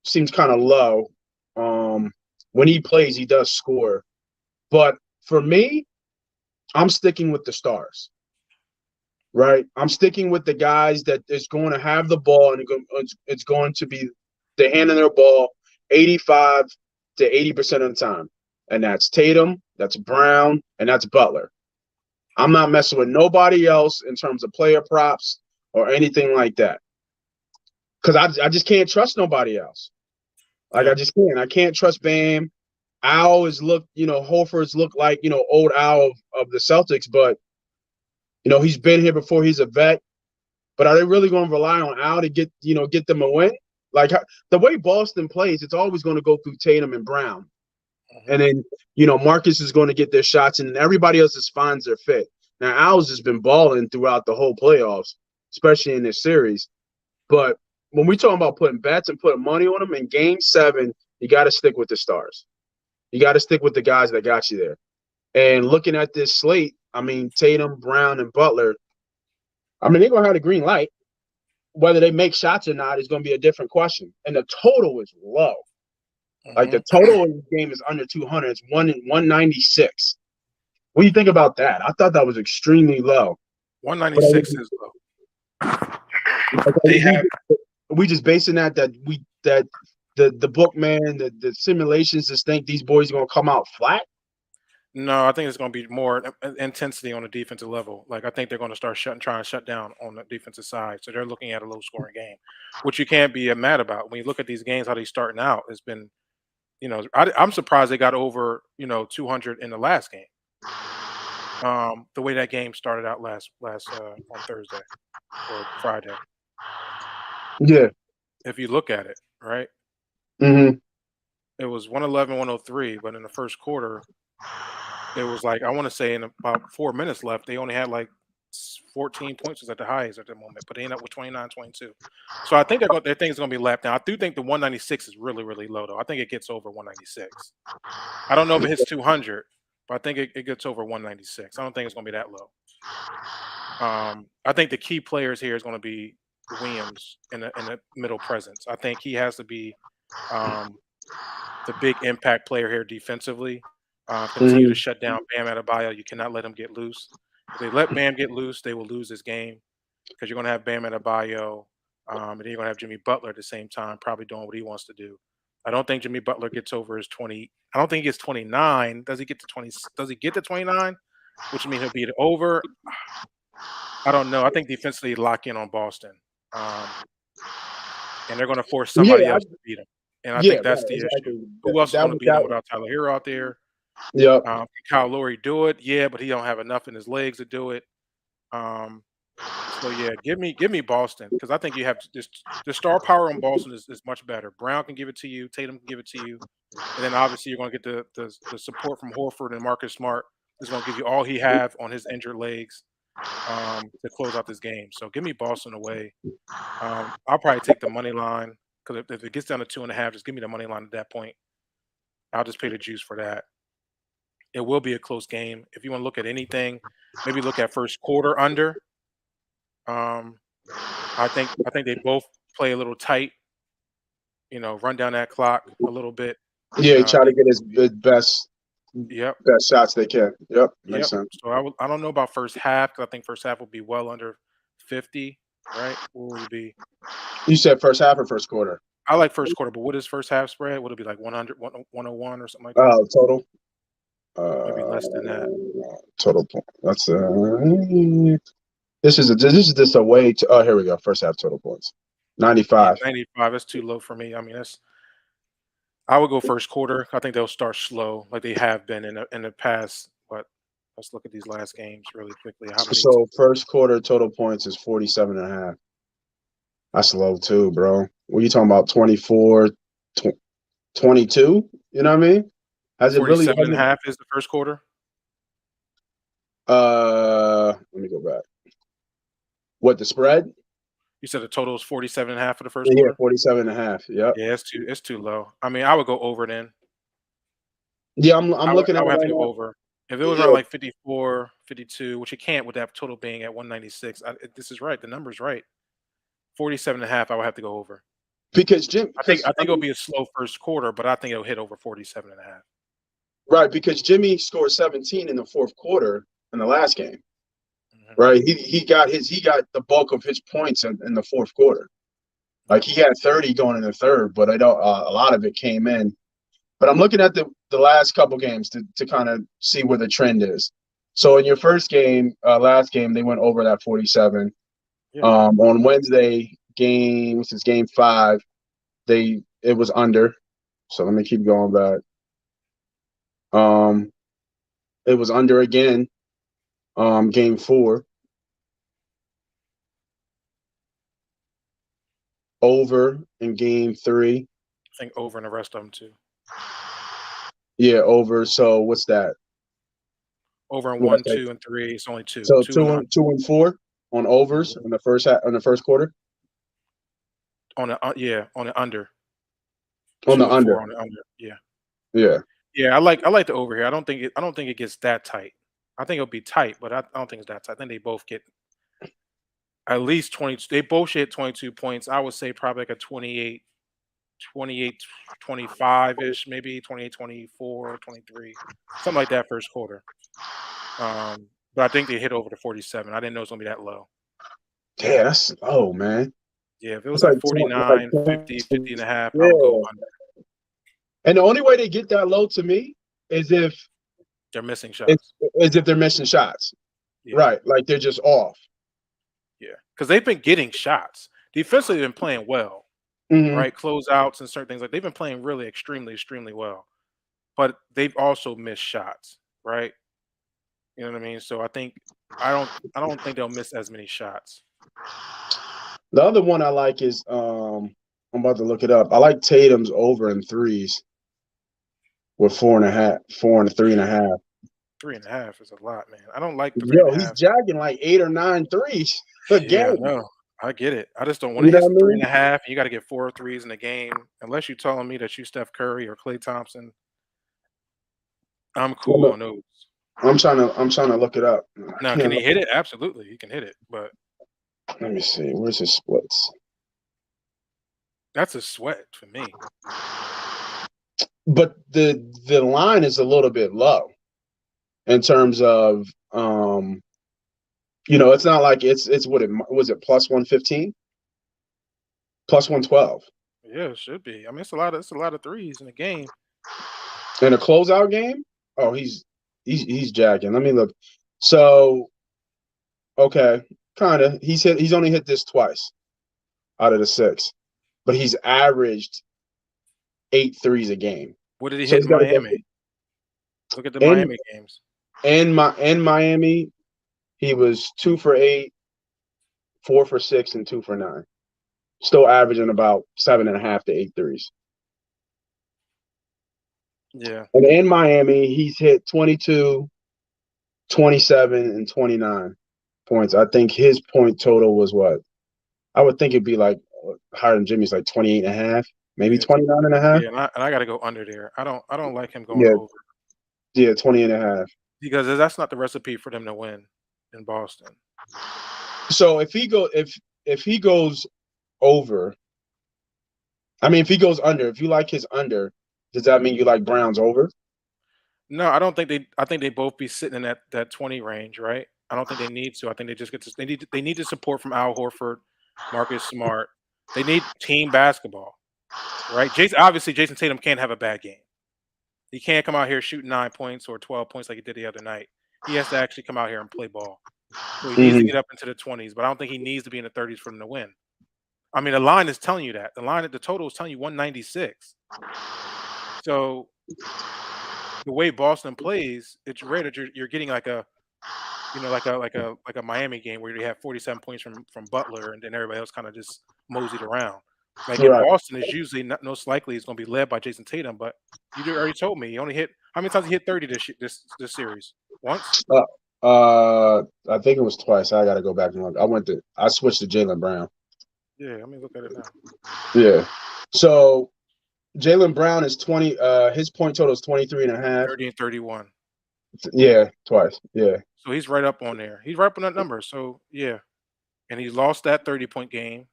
seems kind of low, when he plays, he does score. But for me, I'm sticking with the stars. Right? I'm sticking with the guys that is going to have the ball and it's going to be the hand in their ball 85 to 80% of the time. And that's Tatum, that's Brown, and that's Butler. I'm not messing with nobody else in terms of player props or anything like that. Because I just can't trust nobody else. Like, I just can't. I can't trust Bam. Al Horford's looked like, old Al of the Celtics, but, he's been here before. He's a vet. But are they really going to rely on Al to get them a win? Like the way Boston plays, it's always going to go through Tatum and Brown. Mm-hmm. And then, Marcus is going to get their shots and everybody else just finds their fit. Now, Al's has been balling throughout the whole playoffs, especially in this series. But when we're talking about putting bets and putting money on them in Game 7, you got to stick with the stars. You got to stick with the guys that got you there. And looking at this slate, I mean, Tatum, Brown, and Butler, I mean, they're going to have the green light. whether they make shots or not is going to be a different question. And the total is low. Like the Mm-hmm. total in the game is under 200. It's 196. What do you think about that? I thought that was extremely low. 196 is low. They have We just basing that the bookman, the simulations just think these boys are gonna come out flat. no. I think it's going to be more intensity on the defensive level. Like I think they're going to start trying to shut down on the defensive side. So they're looking at a low scoring game, which you can't be mad about. When you look at these games, how they starting out, it's been, I'm surprised they got over 200 in the last game. The way that game started out last on Thursday or Friday. Yeah. If you look at it, right, Mm-hmm. it was 111-103, but in the first quarter, it was like I want to say in about 4 minutes left, they only had like 14 points at the highest at the moment, but they ended up with 29-22. So I think their thing's going to be lapped down. I do think the 196 is really, really low, though. I think it gets over 196. I don't know if it hits 200, but I think it gets over 196. I don't think it's going to be that low. I think the key players here is going to be Williams in the middle presence. I think he has to be the big impact player here defensively. Continue to shut down Bam Adebayo. You cannot let him get loose. If they let Bam get loose, they will lose this game because you're going to have Bam Adebayo, and then you're going to have Jimmy Butler at the same time, probably doing what he wants to do. I don't think Jimmy Butler gets over his 20. I don't think he gets 29. Does he get to 20? Does he get to 29? Which means he'll beat it over. I don't know. I think defensively lock in on Boston, and they're going to force somebody else to beat him. And I think that's the issue. Who else is going to beat him without Tyler Hero out there? Yeah. Can Kyle Lowry do it? Yeah, but he don't have enough in his legs to do it. So yeah, give me Boston because I think you have just the star power on Boston is much better. Brown can give it to you, Tatum can give it to you, and then obviously you're going to get the support from Horford and Marcus Smart is going to give you all he have on his injured legs to close out this game. So give me Boston away. I'll probably take the money line because if it gets down to 2.5, just give me the money line at that point. I'll just pay the juice for that. It will be a close game. If you want to look at anything, maybe look at first quarter under. I think they both play a little tight. Run down that clock a little bit. Yeah, try to get his best shots they can. Yep, makes sense. So I don't know about first half because I think first half will be well under 50. Right? What would it be? You said first half or first quarter? I like first quarter, but what is first half spread? Would it be like 100, 101 or something like that? Total. Maybe less than that. Total point. That's this is just a way to. Oh, here we go. First half total points. 95. Yeah, 95. That's too low for me. I mean, I would go first quarter. I think they'll start slow, like they have been in the past. But let's look at these last games really quickly. So first quarter total points is 47.5. That's low too, bro. What are you talking about? 24, 22? You know what I mean? Has it really 47.5 is the first quarter? Let me go back. What, the spread? You said the total is 47.5 for the first quarter? Yeah, 47.5. Yep. Yeah, it's too low. I mean, I would go over then. Yeah, I'm looking at I would have to right go now. over. If it was around like 54, 52, which you can't with that total being at 196. This is right. The number's right. 47.5, I would have to go over. Because I think it'll be a slow first quarter, but I think it'll hit over 47.5. Right, because Jimmy scored 17 in the fourth quarter in the last game. Mm-hmm. Right, he got the bulk of his points in the fourth quarter. Like he had 30 going in the third, but I don't. A lot of it came in. But I'm looking at the last couple games to kind of see where the trend is. So in your first game, last game, they went over that 47. Yeah. On Wednesday game, which is game 5, it was under. So let me keep going back. It was under again. Game 4. Over in game 3. I think over in the rest of them too. Yeah, over. So what's that? Over in 1, 2, and 3. It's only 2. So 2 and 4 on overs in the first quarter. On the on the under. On the under. On the under. Yeah. Yeah. Yeah, I like the over here. I don't think it gets that tight. I think it'll be tight, but I don't think it's that tight. I think they both get. at least 20. They both should hit 22 points. I would say probably like a 28, 25-ish, maybe 28, 24, 23, something like that first quarter. But I think they hit over the 47. I didn't know it was going to be that low. Yeah, that's low, man. Yeah, if it was It's like 49, 50, 50 and a half, I yeah. would go under. And the only way they get that low to me is if They're missing shots. they're missing shots. Yeah. Right. Like they're just off. Yeah, because they've been getting shots. Defensively, they've been playing well, right? Closeouts and certain things. Like they've been playing really extremely, extremely well. But they've also missed shots, right? You know what I mean? So I don't think they'll miss as many shots. The other one I like is I'm about to look it up. I like Tatum's over in threes with 4.5, 4 and 3.5. 3.5 is a lot, man. I don't like the Yo, 3.5. he's jagging like 8 or 9 threes a game. Yeah, no, I get it. I just don't want to hit 3.5. You got to get 4 threes in a game. Unless you're telling me that you Steph Curry or Klay Thompson, I'm cool on those. I'm trying to look it up. Now, can he hit it? Absolutely, he can hit it. But let me see. Where's his splits? that's a sweat for me. But the line is a little bit low in terms of it's not like it's what it was it plus 115, plus 112. Yeah, it should be. I mean, it's a lot of threes in a game. In a closeout game? Oh, he's jacking. Let me look. So, okay, kind of. He's only hit this twice out of the 6, but he's averaged 8 threes a game. What did he hit in Miami? Look at the Miami games. In Miami, he was 2 for 8, 4 for 6, and 2 for 9. Still averaging about 7.5 to 8 threes. Yeah. And in Miami, he's hit 22, 27, and 29 points. I think his point total was what? I would think it'd be like higher than Jimmy's, like 28.5, maybe 29.5. Yeah, and I got to go under there. I don't like him going over. Yeah, 20.5. Because that's not the recipe for them to win in Boston. So if he goes over, I mean, if he goes under, if you like his under, does that mean you like Brown's over? No, I don't think I think they both be sitting in that 20 range, right? I don't think they need to. I think they just get to. They need the support from Al Horford, Marcus Smart. They need team basketball, right? Obviously, Jason Tatum can't have a bad game. He can't come out here shooting 9 points or 12 points like he did the other night. He has to actually come out here and play ball. So he needs to get up into the 20s, but I don't think he needs to be in the 30s for them to win. I mean, the line is telling you that. The total is telling you 196. So the way Boston plays, it's rare that you're getting like a Miami game where you have 47 points from Butler and then everybody else kind of just moseyed around. Like in Boston, is usually most likely it's going to be led by Jason Tatum, but you already told me he only hit how many times he hit 30 this series? Once? I think it was twice. I got to go back and look. I switched to Jaylen Brown. Yeah, let me look at it now. Yeah. So Jaylen Brown is 20. His point total is 23.5. 30 and 31. Yeah, twice. Yeah. So he's right up on there. He's right up on that number. So yeah, and he lost that 30-point game.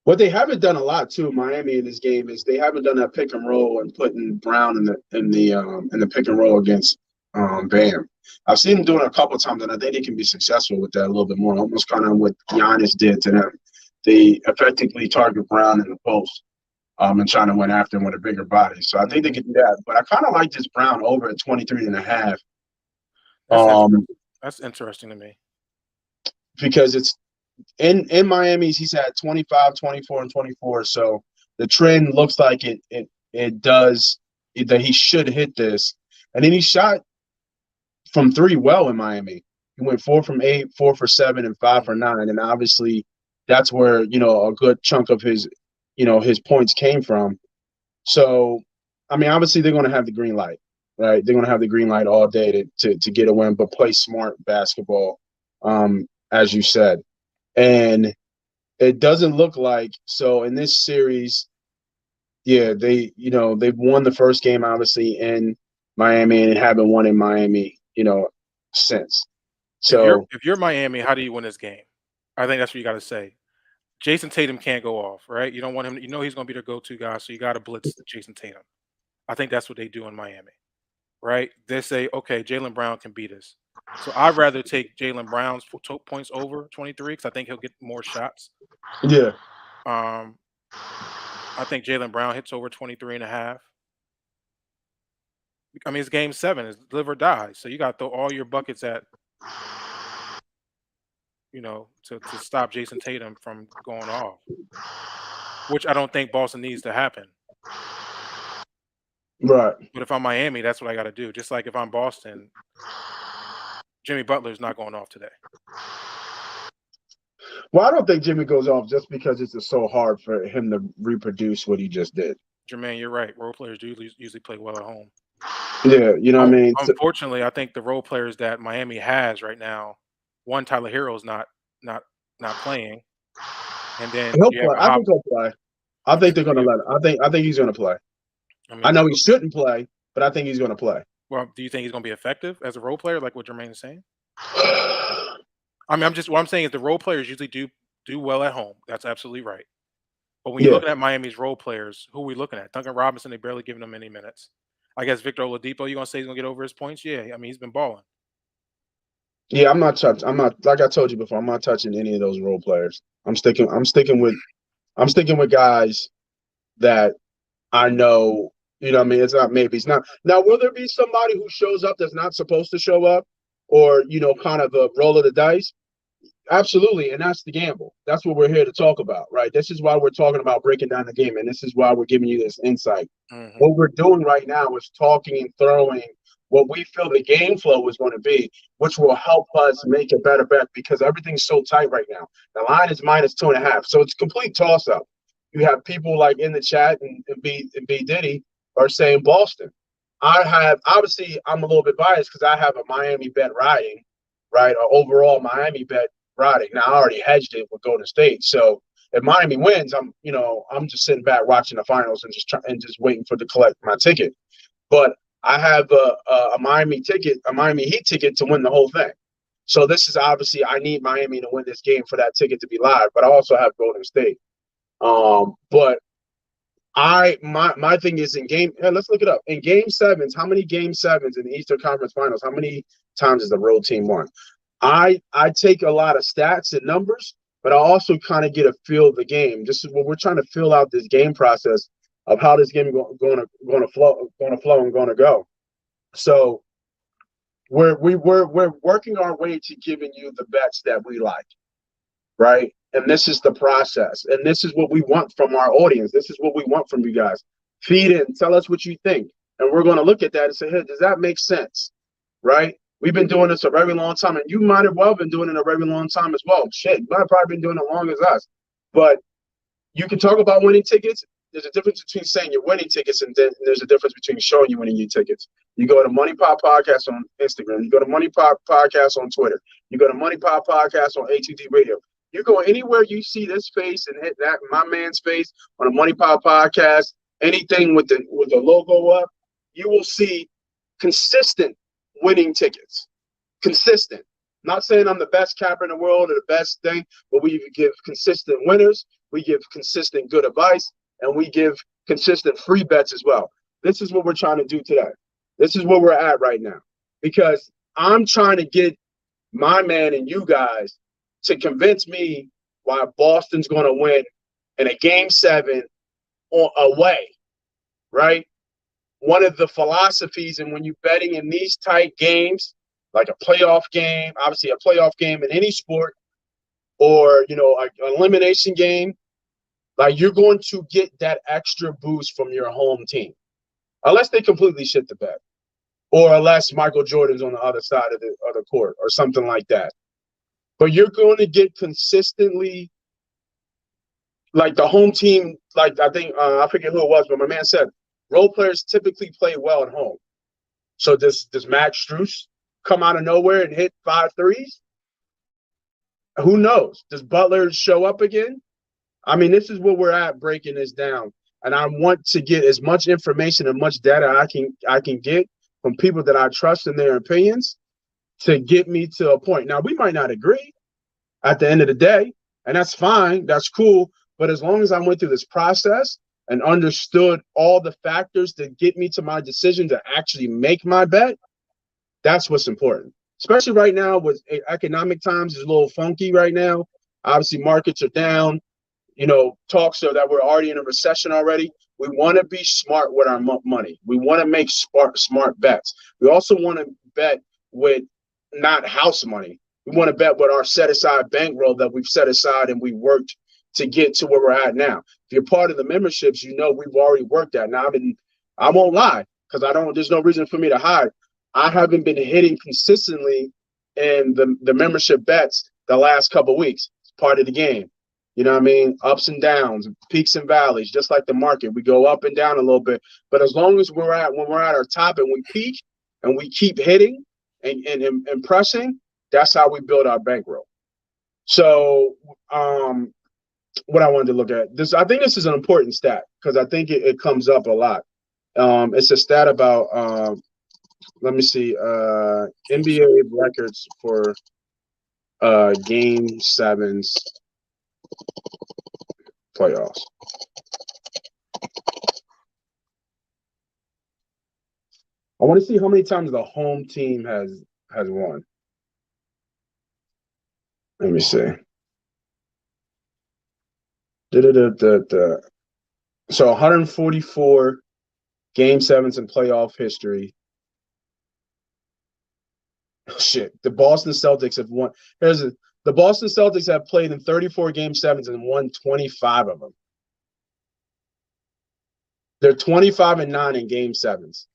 What they haven't done a lot too, Miami, in this game is they haven't done that pick and roll and putting Brown in the pick and roll against Bam. I've seen them doing it a couple of times, and I think they can be successful with that a little bit more. Almost kind of what Giannis did to them. They effectively target Brown in the post and trying to win after him with a bigger body. So I think they can do that. But I kind of like this Brown over at 23.5. That's interesting to me. Because it's in Miami, he's had 25, 24, and 24. So the trend looks like it does that he should hit this. And then he shot from 3 well in Miami. He went 4 from 8, 4 for 7, and 5 for 9. And obviously that's where, a good chunk of his points came from. So, I mean, obviously they're going to have the green light, right? They're going to have the green light all day to get a win, but play smart basketball, as you said. And it doesn't look like – so in this series, yeah, they've won the first game, obviously, in Miami and haven't won in Miami, since. So if you're Miami, how do you win this game? I think that's what you got to say. Jason Tatum can't go off, right? You don't want him. You know he's going to be their go-to guy, so you got to blitz Jason Tatum. I think that's what they do in Miami, right? They say, okay, Jaylen Brown can beat us. So I'd rather take Jaylen Brown's points over 23 because I think he'll get more shots. yeah, I think Jaylen Brown hits over 23 and a half. I mean, it's game 7. It's live or die. So you got to throw all your buckets at, to stop Jason Tatum from going off, which I don't think Boston needs to happen. right. But if I'm Miami, that's what I got to do. Just like if I'm Boston, Jimmy Butler's not going off today. Well, I don't think Jimmy goes off just because it's so hard for him to reproduce what he just did. Jermaine, you're right. Role players usually play well at home. Yeah, you know what I mean? Unfortunately, I think the role players that Miami has right now, one, Tyler Hero's not playing, and then He'll play. I think he'll play. I think they're going to let him. I think he's going to play. I know he shouldn't play, but I think he's going to play. Well, do you think he's going to be effective as a role player, like what Jermaine is saying? I mean, what I'm saying is the role players usually do well at home. That's absolutely right. But when you're looking at Miami's role players, who are we looking at? Duncan Robinson, they barely giving him any minutes. I guess Victor Oladipo, you gonna say he's gonna get over his points? Yeah, I mean he's been balling. Yeah, I'm not like I told you before. I'm not touching any of those role players. I'm sticking with guys that I know. You know what I mean? It's not maybe. It's not. Now, will there be somebody who shows up that's not supposed to show up, or kind of a roll of the dice? Absolutely, and that's the gamble. That's what we're here to talk about, right? This is why we're talking about breaking down the game, and this is why we're giving you this insight. Mm-hmm. What we're doing right now is talking and throwing what we feel the game flow is going to be, which will help us make a better bet because everything's so tight right now. The line is -2.5, so it's a complete toss-up. You have people like in the chat and B Diddy are saying Boston. Obviously I'm a little bit biased because I have a Miami bet riding, right? Or overall Miami bet riding. Now I already hedged it with Golden State, so if Miami wins, I'm just sitting back watching the finals and just waiting to collect my ticket. But I have a Miami Heat ticket to win the whole thing. So this is obviously I need Miami to win this game for that ticket to be live. But I also have Golden State. But my thing is in game. Hey, let's look it up. In game 7s, how many game 7s in the Eastern Conference Finals? How many times has the road team won? I take a lot of stats and numbers, but I also kind of get a feel of the game. This is what we're trying to fill out this game process of how this game is going to flow and going to go. So we're working our way to giving you the bets that we like, right? And this is the process, and this is what we want from our audience. This is what we want from you guys. Feed in, tell us what you think, and we're going to look at that and say, hey, does that make sense, right? We've been doing this a very long time, and you might have well been doing it a very long time as well. Shit, you might have probably been doing it as long as us. But you can talk about winning tickets. There's a difference between saying you're winning tickets, and then there's a difference between showing you winning your tickets. You go to Money Pop Podcast on Instagram. You go to Money Pop Podcast on Twitter. You go to Money Pop Podcast on ATD Radio. You go anywhere you see this face and hit that my man's face on a Money Pop Podcast, anything with the logo up, you will see consistent winning tickets. Consistent. Not saying I'm the best capper in the world or the best thing, but we give consistent winners, we give consistent good advice, and we give consistent free bets as well. This is what we're trying to do today. This is where we're at right now. Because I'm trying to get my man and you guys to convince me why Boston's going to win in a game 7 away, right? One of the philosophies, and when you're betting in these tight games, like a playoff game, obviously a playoff game in any sport, or, an elimination game, like you're going to get that extra boost from your home team. Unless they completely shit the bed. Or unless Michael Jordan's on the other side of the court or something like that. But you're going to get consistently, like the home team, like I think, I forget who it was, but my man said, role players typically play well at home. So does Max Strus come out of nowhere and hit 5 threes? Who knows? Does Butler show up again? I mean, this is where we're at breaking this down. And I want to get as much information and much data I can get from people that I trust in their opinions to get me to a point. Now, we might not agree at the end of the day, and that's fine. That's cool. But as long as I went through this process and understood all the factors that get me to my decision to actually make my bet, that's what's important. Especially right now with economic times is a little funky right now. Obviously, markets are down. Talks are that we're already in a recession already. We want to be smart with our money. We want to make smart bets. We also want to bet with not house money. We want to bet with our set-aside bankroll that we've set aside and we worked to get to where we're at now. If you're part of the memberships, we've already worked that. Now, I won't lie because there's no reason for me to hide. I haven't been hitting consistently in the membership bets the last couple of weeks. It's part of the game. You know what I mean? Ups and downs, peaks and valleys, just like the market. We go up and down a little bit. But as long as when we're at our top and we peak and we keep hitting and pressing, that's how we build our bankroll. So what I wanted to look at this, I think this is an important stat because I think it comes up a lot. It's a stat about let me see, NBA records for Game 7's playoffs. I want to see how many times the home team has won. Let me see. So 144 Game 7s in playoff history. Oh, shit, the Boston Celtics have won. The Boston Celtics have played in 34 Game 7s and won 25 of them. They're 25-9 in Game 7s.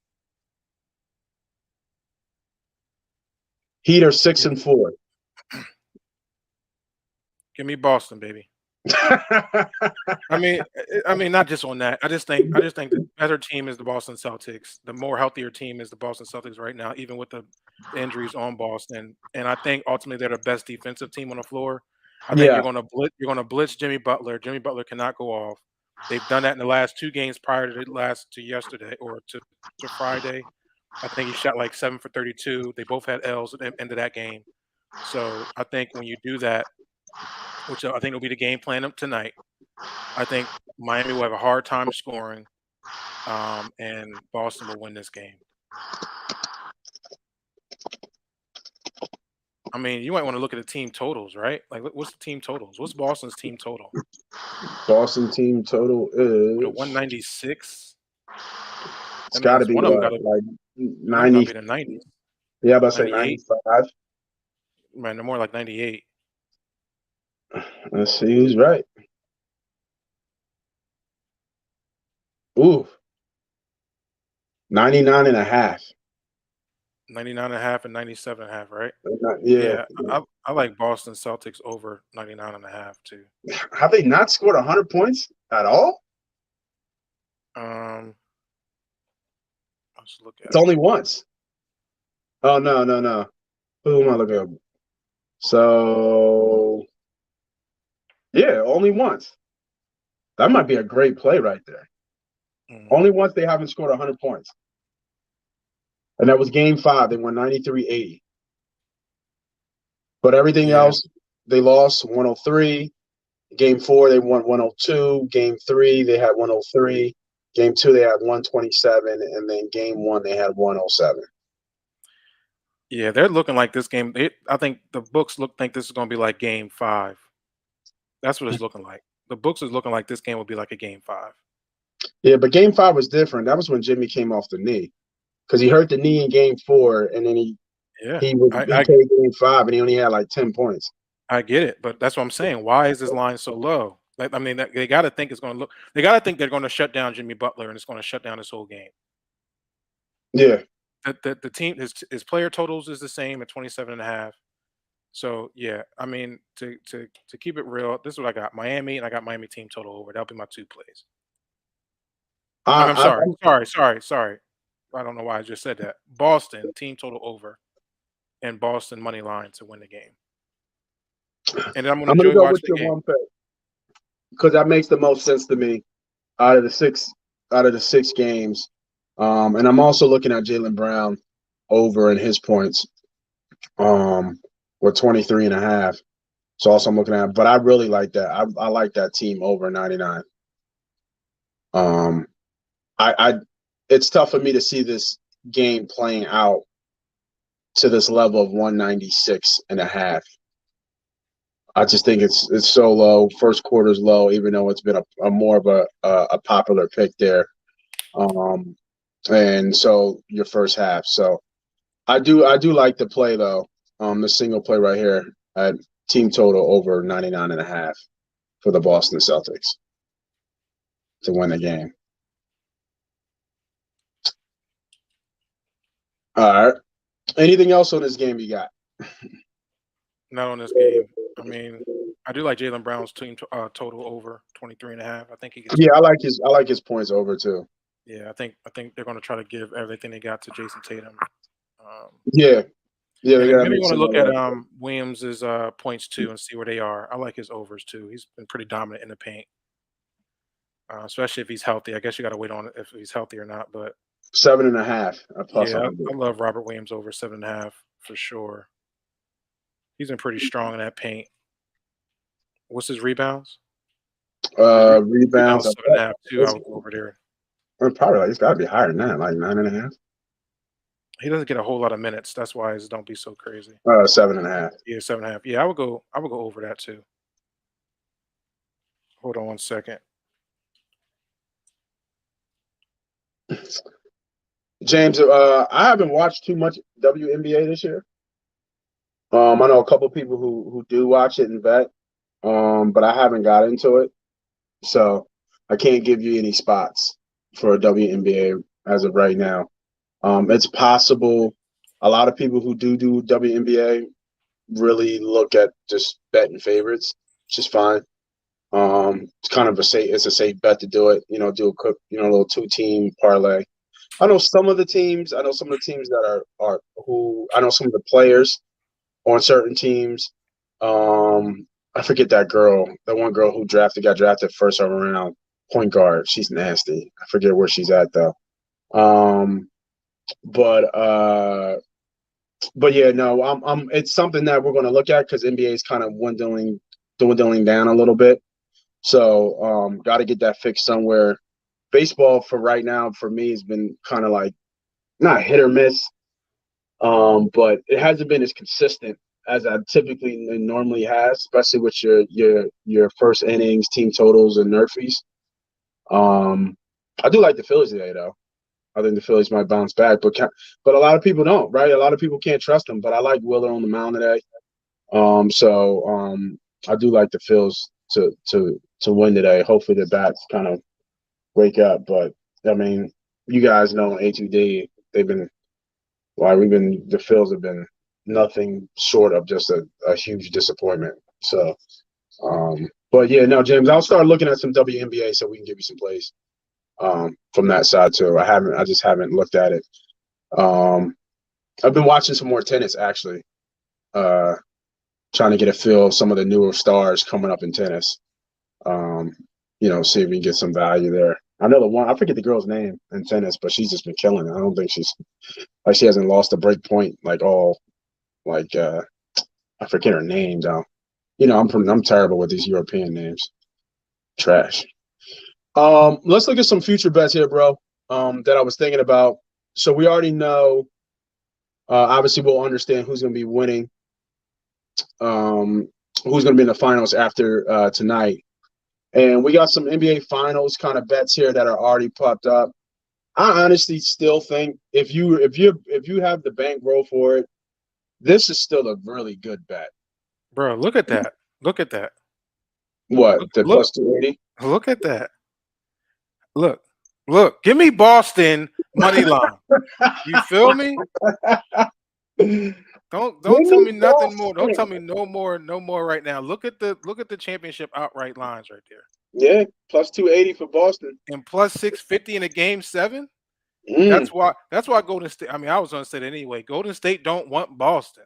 Heat are 6-4. Give me Boston, baby. I mean, not just on that. I just think the better team is the Boston Celtics. The more healthier team is the Boston Celtics right now, even with the injuries on Boston. And I think ultimately they're the best defensive team on the floor. I think you're gonna blitz Jimmy Butler. Jimmy Butler cannot go off. They've done that in the last two games prior to yesterday or to Friday. I think he shot like 7 for 32. They both had L's at the end of that game. So I think when you do that, which I think will be the game plan of tonight, I think Miami will have a hard time scoring, and Boston will win this game. I mean, you might want to look at the team totals, right? Like, what's the team totals? What's Boston's team total? Boston team total is 196. It's got to be one of them got like 90. Be the 90s. Yeah, about to say 95. Man, they're more like 98. Let's see who's right. Ooh. 99.5. 99.5 and 97.5, right? Yeah. I like Boston Celtics over 99.5 too. Have they not scored 100 points at all? Let's look at It's only once. Oh, no. Who am I looking at? So, yeah, only once. That might be a great play right there. Only once they haven't scored 100 points. And that was Game 5. They won 93-80. But everything else, they lost 103. Game 4, they won 102. Game 3, they had 103. Game 2, they had 127. And then Game 1, they had 107. Yeah, they're looking like this game. I think the books think this is going to be like Game 5. That's what it's looking like. The books is looking like this game will be like a Game 5. Yeah, but Game 5 was different. That was when Jimmy came off the knee. Because he hurt the knee in Game 4, and then he played Game 5, and he only had like 10 points. I get it, but that's what I'm saying. Why is this line so low? Like, I mean, they got to think it's going to look. They got to think they're going to shut down Jimmy Butler, and it's going to shut down this whole game. Yeah. The team, his player totals is the same at 27.5. So yeah, I mean, to keep it real, this is what I got: Miami, and I got Miami team total over. That'll be my two plays. I'm sorry. I don't know why I just said that. Boston team total over, and Boston money line to win the game. And I'm going to go with your one pick because that makes the most sense to me out of the six games. And I'm also looking at Jaylen Brown over and his points. with 23.5. So also I'm looking at, but I really like that. I like that team over 99. I it's tough for me to see this game playing out to this level of 196.5. I just think it's so low. First quarter's low, even though it's been a more of a popular pick there. And so your first half. So I do like the play though. The single play right here at team total over 99.5 for the Boston Celtics to win the game. All right. Anything else on this game you got? Not on this game. I mean, I do like Jaylen Brown's team total over 23.5. I think he gets. Yeah, I like his points over too. Yeah, I think they're going to try to give everything they got to Jason Tatum. Yeah, and they then gotta maybe make you want to some look of at that. Williams's points too and see where they are. I like his overs too. He's been pretty dominant in the paint, especially if he's healthy. I guess you got to wait on if he's healthy or not. But 7.5 a plus yeah, 100. I love Robert Williams over 7.5 for sure. He's been pretty strong in that paint. What's his rebounds? Rebounds. 7.5 too. I would go over there. Probably it's got to be higher than that, like 9.5. He doesn't get a whole lot of minutes. That's why his don't be so crazy. 7.5. Yeah, 7.5. Yeah, I would go over that too. Hold on one second. James, I haven't watched too much WNBA this year. I know a couple people who do watch it and bet, but I haven't got into it, so I can't give you any spots for WNBA as of right now. It's possible a lot of people who do WNBA really look at just betting favorites, which is fine. It's kind of a safe bet to do it. Do a quick, a little 2-team parlay. I know some of the teams that are who I know some of the players on certain teams. I forget that one girl who got drafted first round, point guard. She's nasty. I forget where she's at though. But yeah, no, it's something that we're going to look at because NBA is kind of dwindling down a little bit. So got to get that fixed somewhere. Baseball for right now for me has been kind of like not hit or miss, but it hasn't been as consistent as I typically normally has, especially with your first innings, team totals, and nerfies. I do like the Phillies today though. I think the Phillies might bounce back, but a lot of people don't, right? A lot of people can't trust them. But I like Wheeler on the mound today. I do like the Phils to win today. Hopefully the bats kind of wake up. But I mean, you guys know A2D, the Phils have been nothing short of just a huge disappointment. So, but yeah, no, James, I'll start looking at some WNBA so we can give you some plays from that side too. I just haven't looked at it. I've been watching some more tennis actually. Trying to get a feel of some of the newer stars coming up in tennis. See if we can get some value there. I know I forget the girl's name in tennis, but she's just been killing it. I don't think she hasn't lost a break point I forget her name though. I'm terrible with these European names. Trash. Let's look at some future bets here, bro. That I was thinking about. So we already know. Obviously, we'll understand who's going to be winning. Who's going to be in the finals after tonight, and we got some NBA finals kind of bets here that are already popped up. I honestly still think if you have the bankroll for it, this is still a really good bet. Bro, look at that. Look at that. What the Look. plus 280? Look at that. Look. Give me Boston money line. You feel me? Don't tell me nothing more. Don't tell me no more right now. Look at the championship outright lines right there. Yeah, plus 280 for Boston and plus 650 in a game 7. That's why Golden State. I mean, I was gonna say that anyway. Golden State don't want Boston.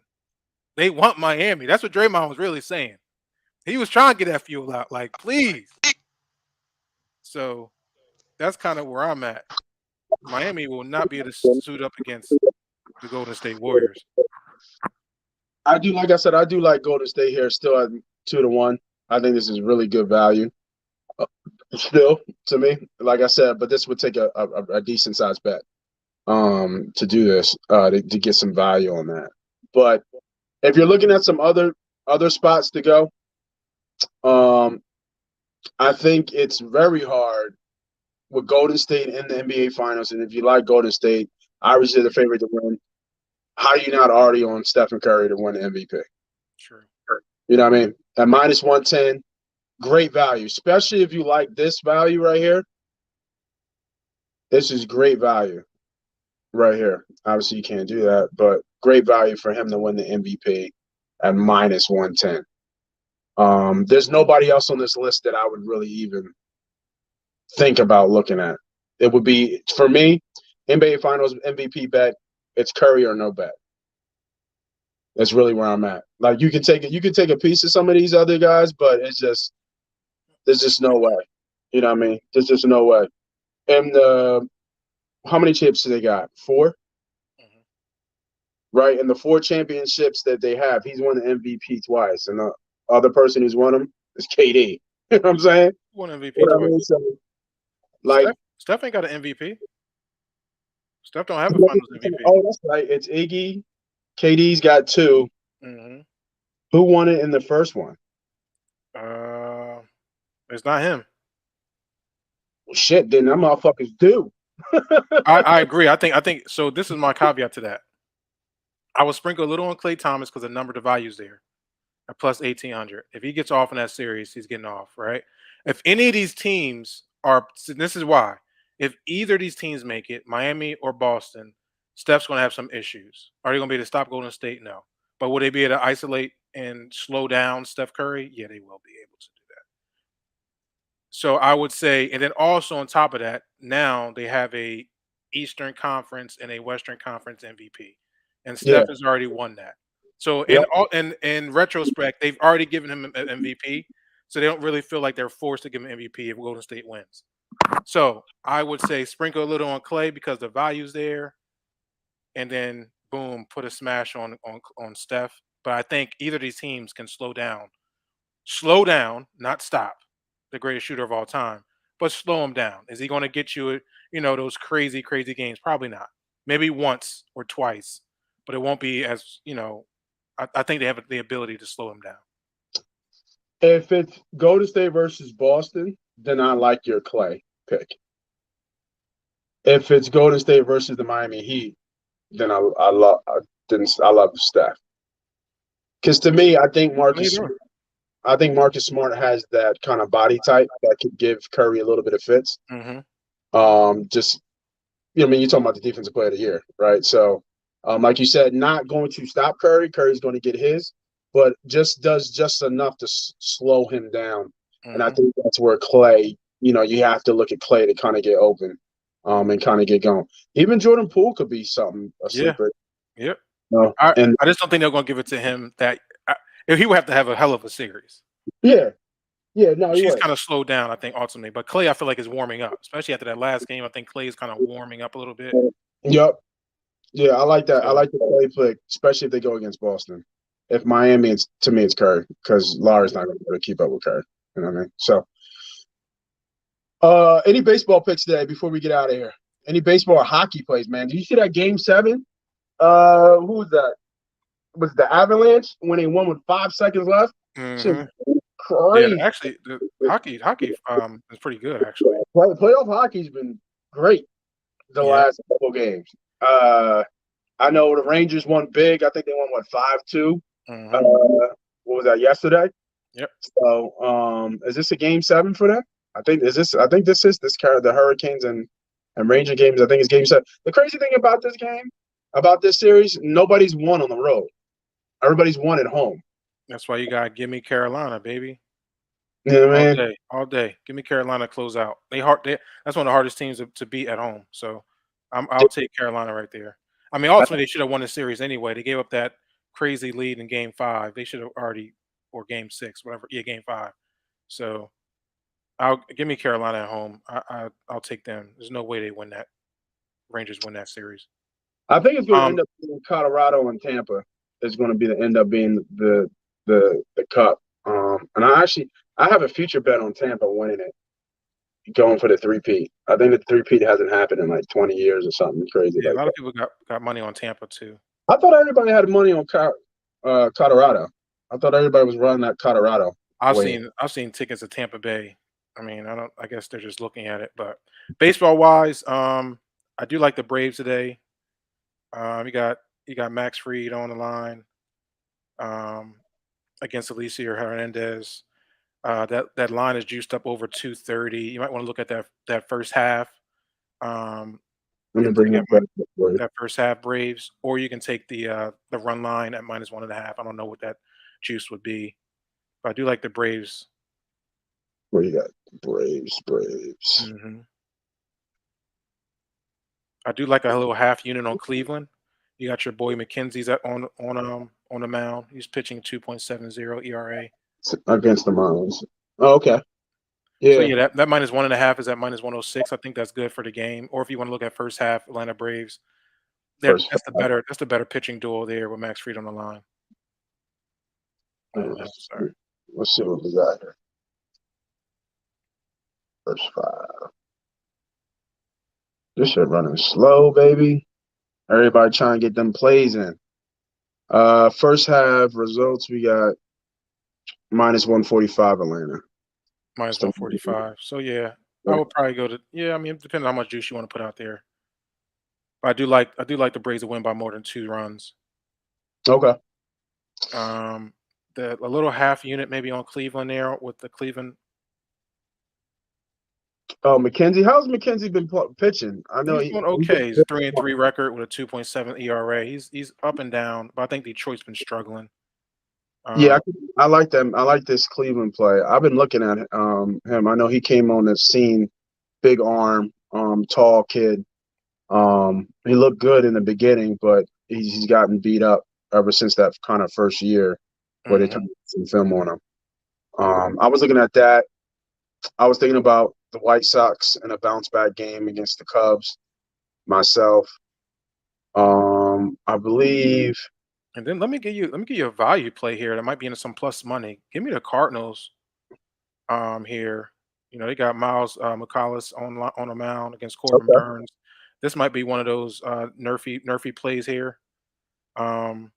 They want Miami. That's what Draymond was really saying. He was trying to get that fuel out, like, please. So that's kind of where I'm at. Miami will not be able to suit up against the Golden State Warriors. I do, like I said, I do like Golden State here still at 2-1. I think this is really good value. Still, to me, like I said, but this would take a decent sized bet to do this to get some value on that. But if you're looking at some other spots to go, I think it's very hard with Golden State in the NBA Finals. And if you like Golden State, obviously the favorite to win. How you not already on Stephen Curry to win the MVP? Sure. You know what I mean? At minus 110, great value, especially if you like this value right here. This is great value right here. Obviously, you can't do that, but great value for him to win the MVP at minus 110. There's nobody else on this list that I would really even think about looking at. It would be, for me, NBA Finals MVP bet, it's Curry or no bet. That's really where I'm at. Like you can take a piece of some of these other guys, but there's just no way. You know what I mean? There's just no way. And how many chips do they got? 4? Right? And the 4 championships that they have, he's won the MVP twice. And the other person who's won them is KD. You know what I'm saying? Won MVP You know what I twice. mean? So, like Steph ain't got an MVP. Steph don't have a Finals MVP. Oh, that's right. It's Iggy. KD's got 2. Mm-hmm. Who won it in the first one? It's not him. Well, shit, then them motherfuckers do. I agree. I think so. This is my caveat to that. I would sprinkle a little on Klay Thomas because the number to values there at plus 1,800. If he gets off in that series, he's getting off, right? If any of these teams are, this is why. If either of these teams make it, Miami or Boston, Steph's going to have some issues. Are they going to be able to stop Golden State? No. But will they be able to isolate and slow down Steph Curry? Yeah, they will be able to do that. So I would say, and then also on top of that, now they have a Eastern Conference and a Western Conference MVP. And Steph has already won that. So in retrospect, they've already given him an MVP. So they don't really feel like they're forced to give him MVP if Golden State wins. So I would say sprinkle a little on Klay because the value's there. And then boom, put a smash on Steph. But I think either of these teams can slow down, not stop the greatest shooter of all time, but slow him down. Is he going to get you, those crazy, crazy games? Probably not. Maybe once or twice, but it won't be as, I think they have the ability to slow him down. If it's Golden State versus Boston, then I like your Klay pick. If it's Golden State versus the Miami Heat, then I love Steph. Because to me, I think Marcus Smart has that kind of body type that could give Curry a little bit of fits. Mm-hmm. You're talking about the defensive player of the year, right? So, like you said, not going to stop Curry. Curry's going to get his, but does just enough to slow him down. Mm-hmm. And I think that's where Klay, you have to look at Klay to kind of get open, and kind of get going. Even Jordan Poole could be something, a sleeper. Yep. I just don't think they're going to give it to him. He would have to have a hell of a series. Yeah. Yeah, no, she's kind of slowed down, I think, ultimately. But Klay, I feel like, is warming up, especially after that last game. I think Klay is kind of warming up a little bit. Yep. Yeah, I like that. I like the Klay pick, especially if they go against Boston. If Miami, to me, it's Curry because Lara's not going to be able to keep up with Curry. You know what I mean? So, any baseball picks today before we get out of here? Any baseball or hockey plays, man? Did you see that Game 7? Who was that? Was it the Avalanche when they won with 5 seconds left? Mm-hmm. Crazy. Yeah, actually, the hockey is pretty good. Actually, playoff hockey's been great the last couple games. I know the Rangers won big. I think they won 5-2. Mm-hmm. What was that, yesterday? Yep. So, is this a Game 7 for them? I think this is the Hurricanes and Ranger games. I think it's Game 7. The crazy thing about this game, about this series, nobody's won on the road. Everybody's won at home. That's why you gotta give me Carolina, baby. You know what I mean? All day. Give me Carolina close out. That's one of the hardest teams to beat at home. So I'll take Carolina right there. I mean, ultimately they should have won the series anyway. They gave up that crazy lead in Game 5. They should have already, or Game 6, whatever. Yeah, Game 5. So give me Carolina at home. I'll take them. There's no way Rangers win that series. I think it's going to end up being Colorado and Tampa. is going to be the end up being the cup. And I have a future bet on Tampa winning it, going for the three-peat. I think the three-peat hasn't happened in like 20 years or something crazy Yeah, a like lot that. of people got money on Tampa too. I thought everybody had money on Colorado. I thought everybody was running that Colorado. I've Wait, seen tickets to Tampa Bay. I mean, I guess they're just looking at it. But baseball wise, I do like the Braves today. You got Max Fried on the line um, against Alicia Hernandez. That line is juiced up over 230. You might want to look at that first half. Um, let me and bring take that back up for you. that first half Braves, or you can take the run line at -1.5. I don't know what that juice would be, but I do like the Braves. Where you got Braves. hmm I do like a little half unit on Cleveland. You got your boy McKenzie's on the mound. He's pitching 2.70 ERA. Against the Marlins. Oh, okay. So Yeah. yeah, that -1.5 is at -106. I think that's good for the game. Or if you want to look at first half Atlanta Braves, First that's the better pitching duel there with Max Fried on the line. Oh no, sorry. let's see what we got here. First five. This shit running slow, baby. Everybody trying to get them plays in. First half results, we got -145 Atlanta. -145. So yeah, I would probably go to I mean, depending on how much juice you want to put out there. But I do like the Braves to win by more than 2 runs. Okay. A little half unit maybe on Cleveland there with the Cleveland. Oh, McKenzie. How's McKenzie been pitching? I know He's doing okay. He's a 3-3 record with a 2.7 ERA. He's up and down, but I think Detroit's been struggling. Yeah, I like them. I like this Cleveland play. I've been looking at him. I know he came on the scene, big arm, tall kid. He looked good in the beginning, but he's gotten beat up ever since that kind of first year where they turned some film on him. I was looking at that. I was thinking about the White Sox in a bounce back game against the Cubs myself. I believe And then let me give you a value play here that might be in some plus money. Give me the Cardinals here. You know, they got Miles McCollis on a mound against Corbin okay. Burns. This might be one of those nerfy plays here. As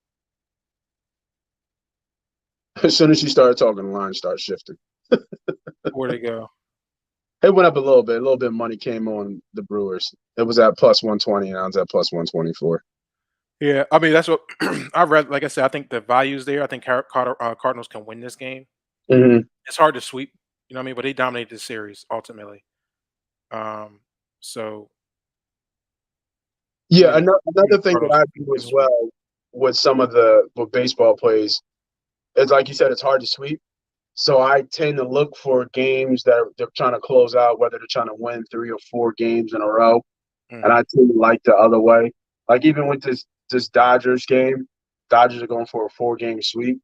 soon as you started talking, the line started shifting. Where'd they go? It went up a little bit. A little bit of money came on the Brewers. It was at +120, and I was at +124. Yeah, I mean that's what I read. Like I said, I think the value's there. I think Cardinals can win this game. Mm-hmm. It's hard to sweep, you know what I mean? But they dominated the series ultimately. So Yeah, give me another the thing that Cardinals I to do win as this week. well with some of with baseball plays is, like you said, it's hard to sweep. So I tend to look for games that they're trying to close out, whether they're trying to win 3 or 4 games in a row. And I Mhm. tend to like the other way. Like even with this Dodgers game, Dodgers are going for a 4-game sweep.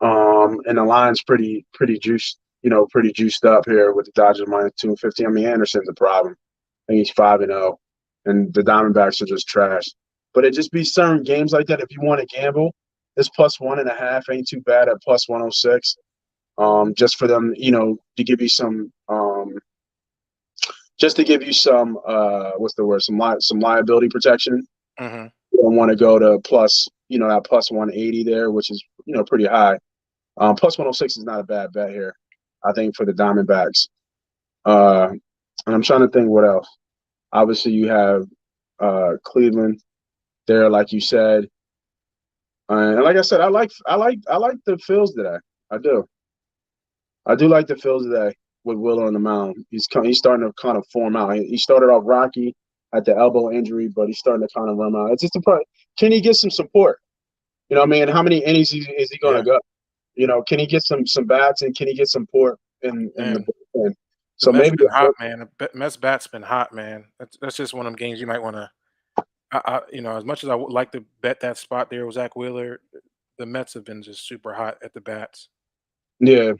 And the line's pretty juiced, pretty juiced up here with the Dodgers -250. I mean, Anderson's a problem. I think he's 5-0, and the Diamondbacks are just trash. But it just be certain games like that. If you want to gamble, this +1.5 ain't too bad at +106. Just for them, to give you some, just to give you some, what's the word? Some liability protection. Mhm. You don't want to go to that +180 there, which is pretty high. +106 is not a bad bet here, I think, for the Diamondbacks. And I'm trying to think what else. Obviously, you have Cleveland there, like you said, and like I said, I like the Phils today. I do. I do like the Phils today with Will on the mound. He's starting to kind of form out. He started off rocky at the elbow injury, but he's starting to kind of run out. It's just can he get some support? You know what I mean? How many innings is he going to Yeah, go? Can he get some bats, and can he get some support in the man. bullpen? The So Mets maybe been hot, man. The Mets bat's been hot, man. That's just one of them games you might want to. As much as I would like to bet that spot there with Zach Wheeler, the Mets have been just super hot at the bats. yeah,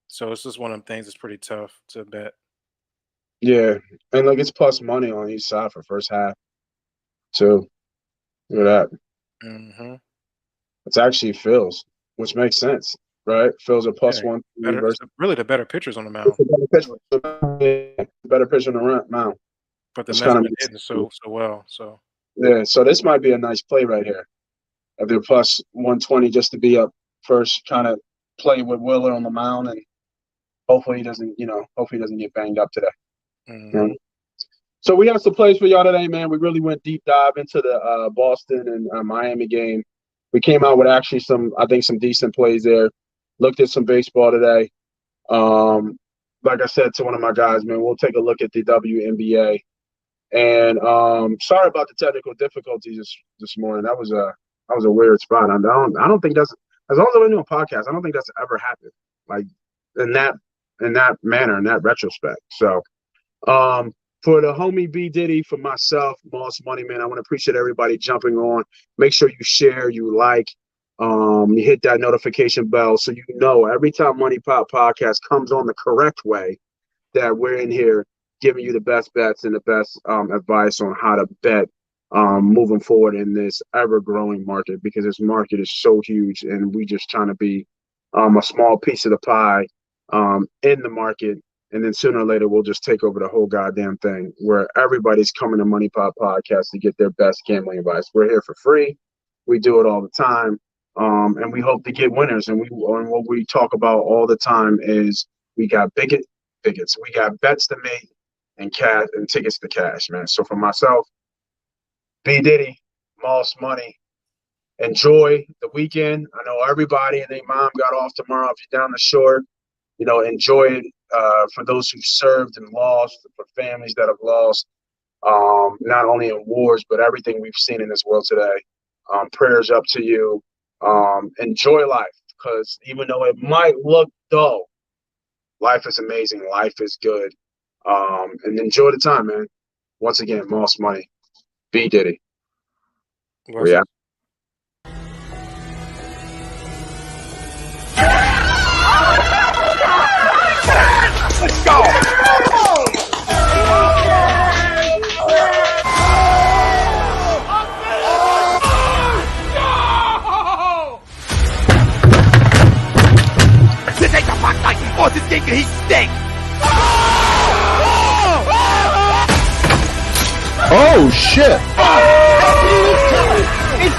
So it's just one of them things that's pretty tough to bet. yeah, and like it's plus money on each side for first half too. Look at that. hmm It's actually Phil's, which makes sense, right? Phil's a plus Yeah, 1 versus really the better pitchers on the mound, better pitcher on the mound. but the It's Mets kind been of hitting so well. So yeah. So this might be a nice play right here. If they're plus 120 just to be up first, kind of play with Willer on the mound, and hopefully he doesn't get banged up today. mhm. So we have some plays for y'all today, man. We really went deep dive into the Boston and Miami game. We came out with actually some decent plays there. Looked at some baseball today. Like I said to one of my guys, man, we'll take a look at the WNBA. And sorry about the technical difficulties this morning. That was a weird spot. I don't think that's, as long as I'm doing a podcast, I don't think that's ever happened like in that manner, in that retrospect. So for the homie B Diddy, for myself, Moss Money, man, I want to appreciate everybody jumping on. Make sure you share, you like, you hit that notification bell so you know every time Money Pop Podcast comes on the correct way that we're in here giving you the best bets and the best advice on how to bet moving forward in this ever-growing market, because this market is so huge and we just trying to be a small piece of the pie in the market. And then sooner or later, we'll just take over the whole goddamn thing where everybody's coming to Money Pop Podcast to get their best gambling advice. We're here for free. We do it all the time. And we hope to get winners. And what we talk about all the time is we got bigots. We got bets to make and cash and tickets to cash, man. So for myself, B Diddy, Moss Money, enjoy the weekend. I know everybody and their mom got off tomorrow. If you're down the shore, enjoy it. For those who served and lost, for families that have lost, not only in wars, but everything we've seen in this world today. Prayers up to you. Enjoy life, because even though it might look dull, life is amazing. Life is good. And enjoy the time, man. Once again, Moss Money, B Diddy. Yeah. Let's go! This ain't the Rock Titan. Boston Celtics, he stinks! Oh, shit. It's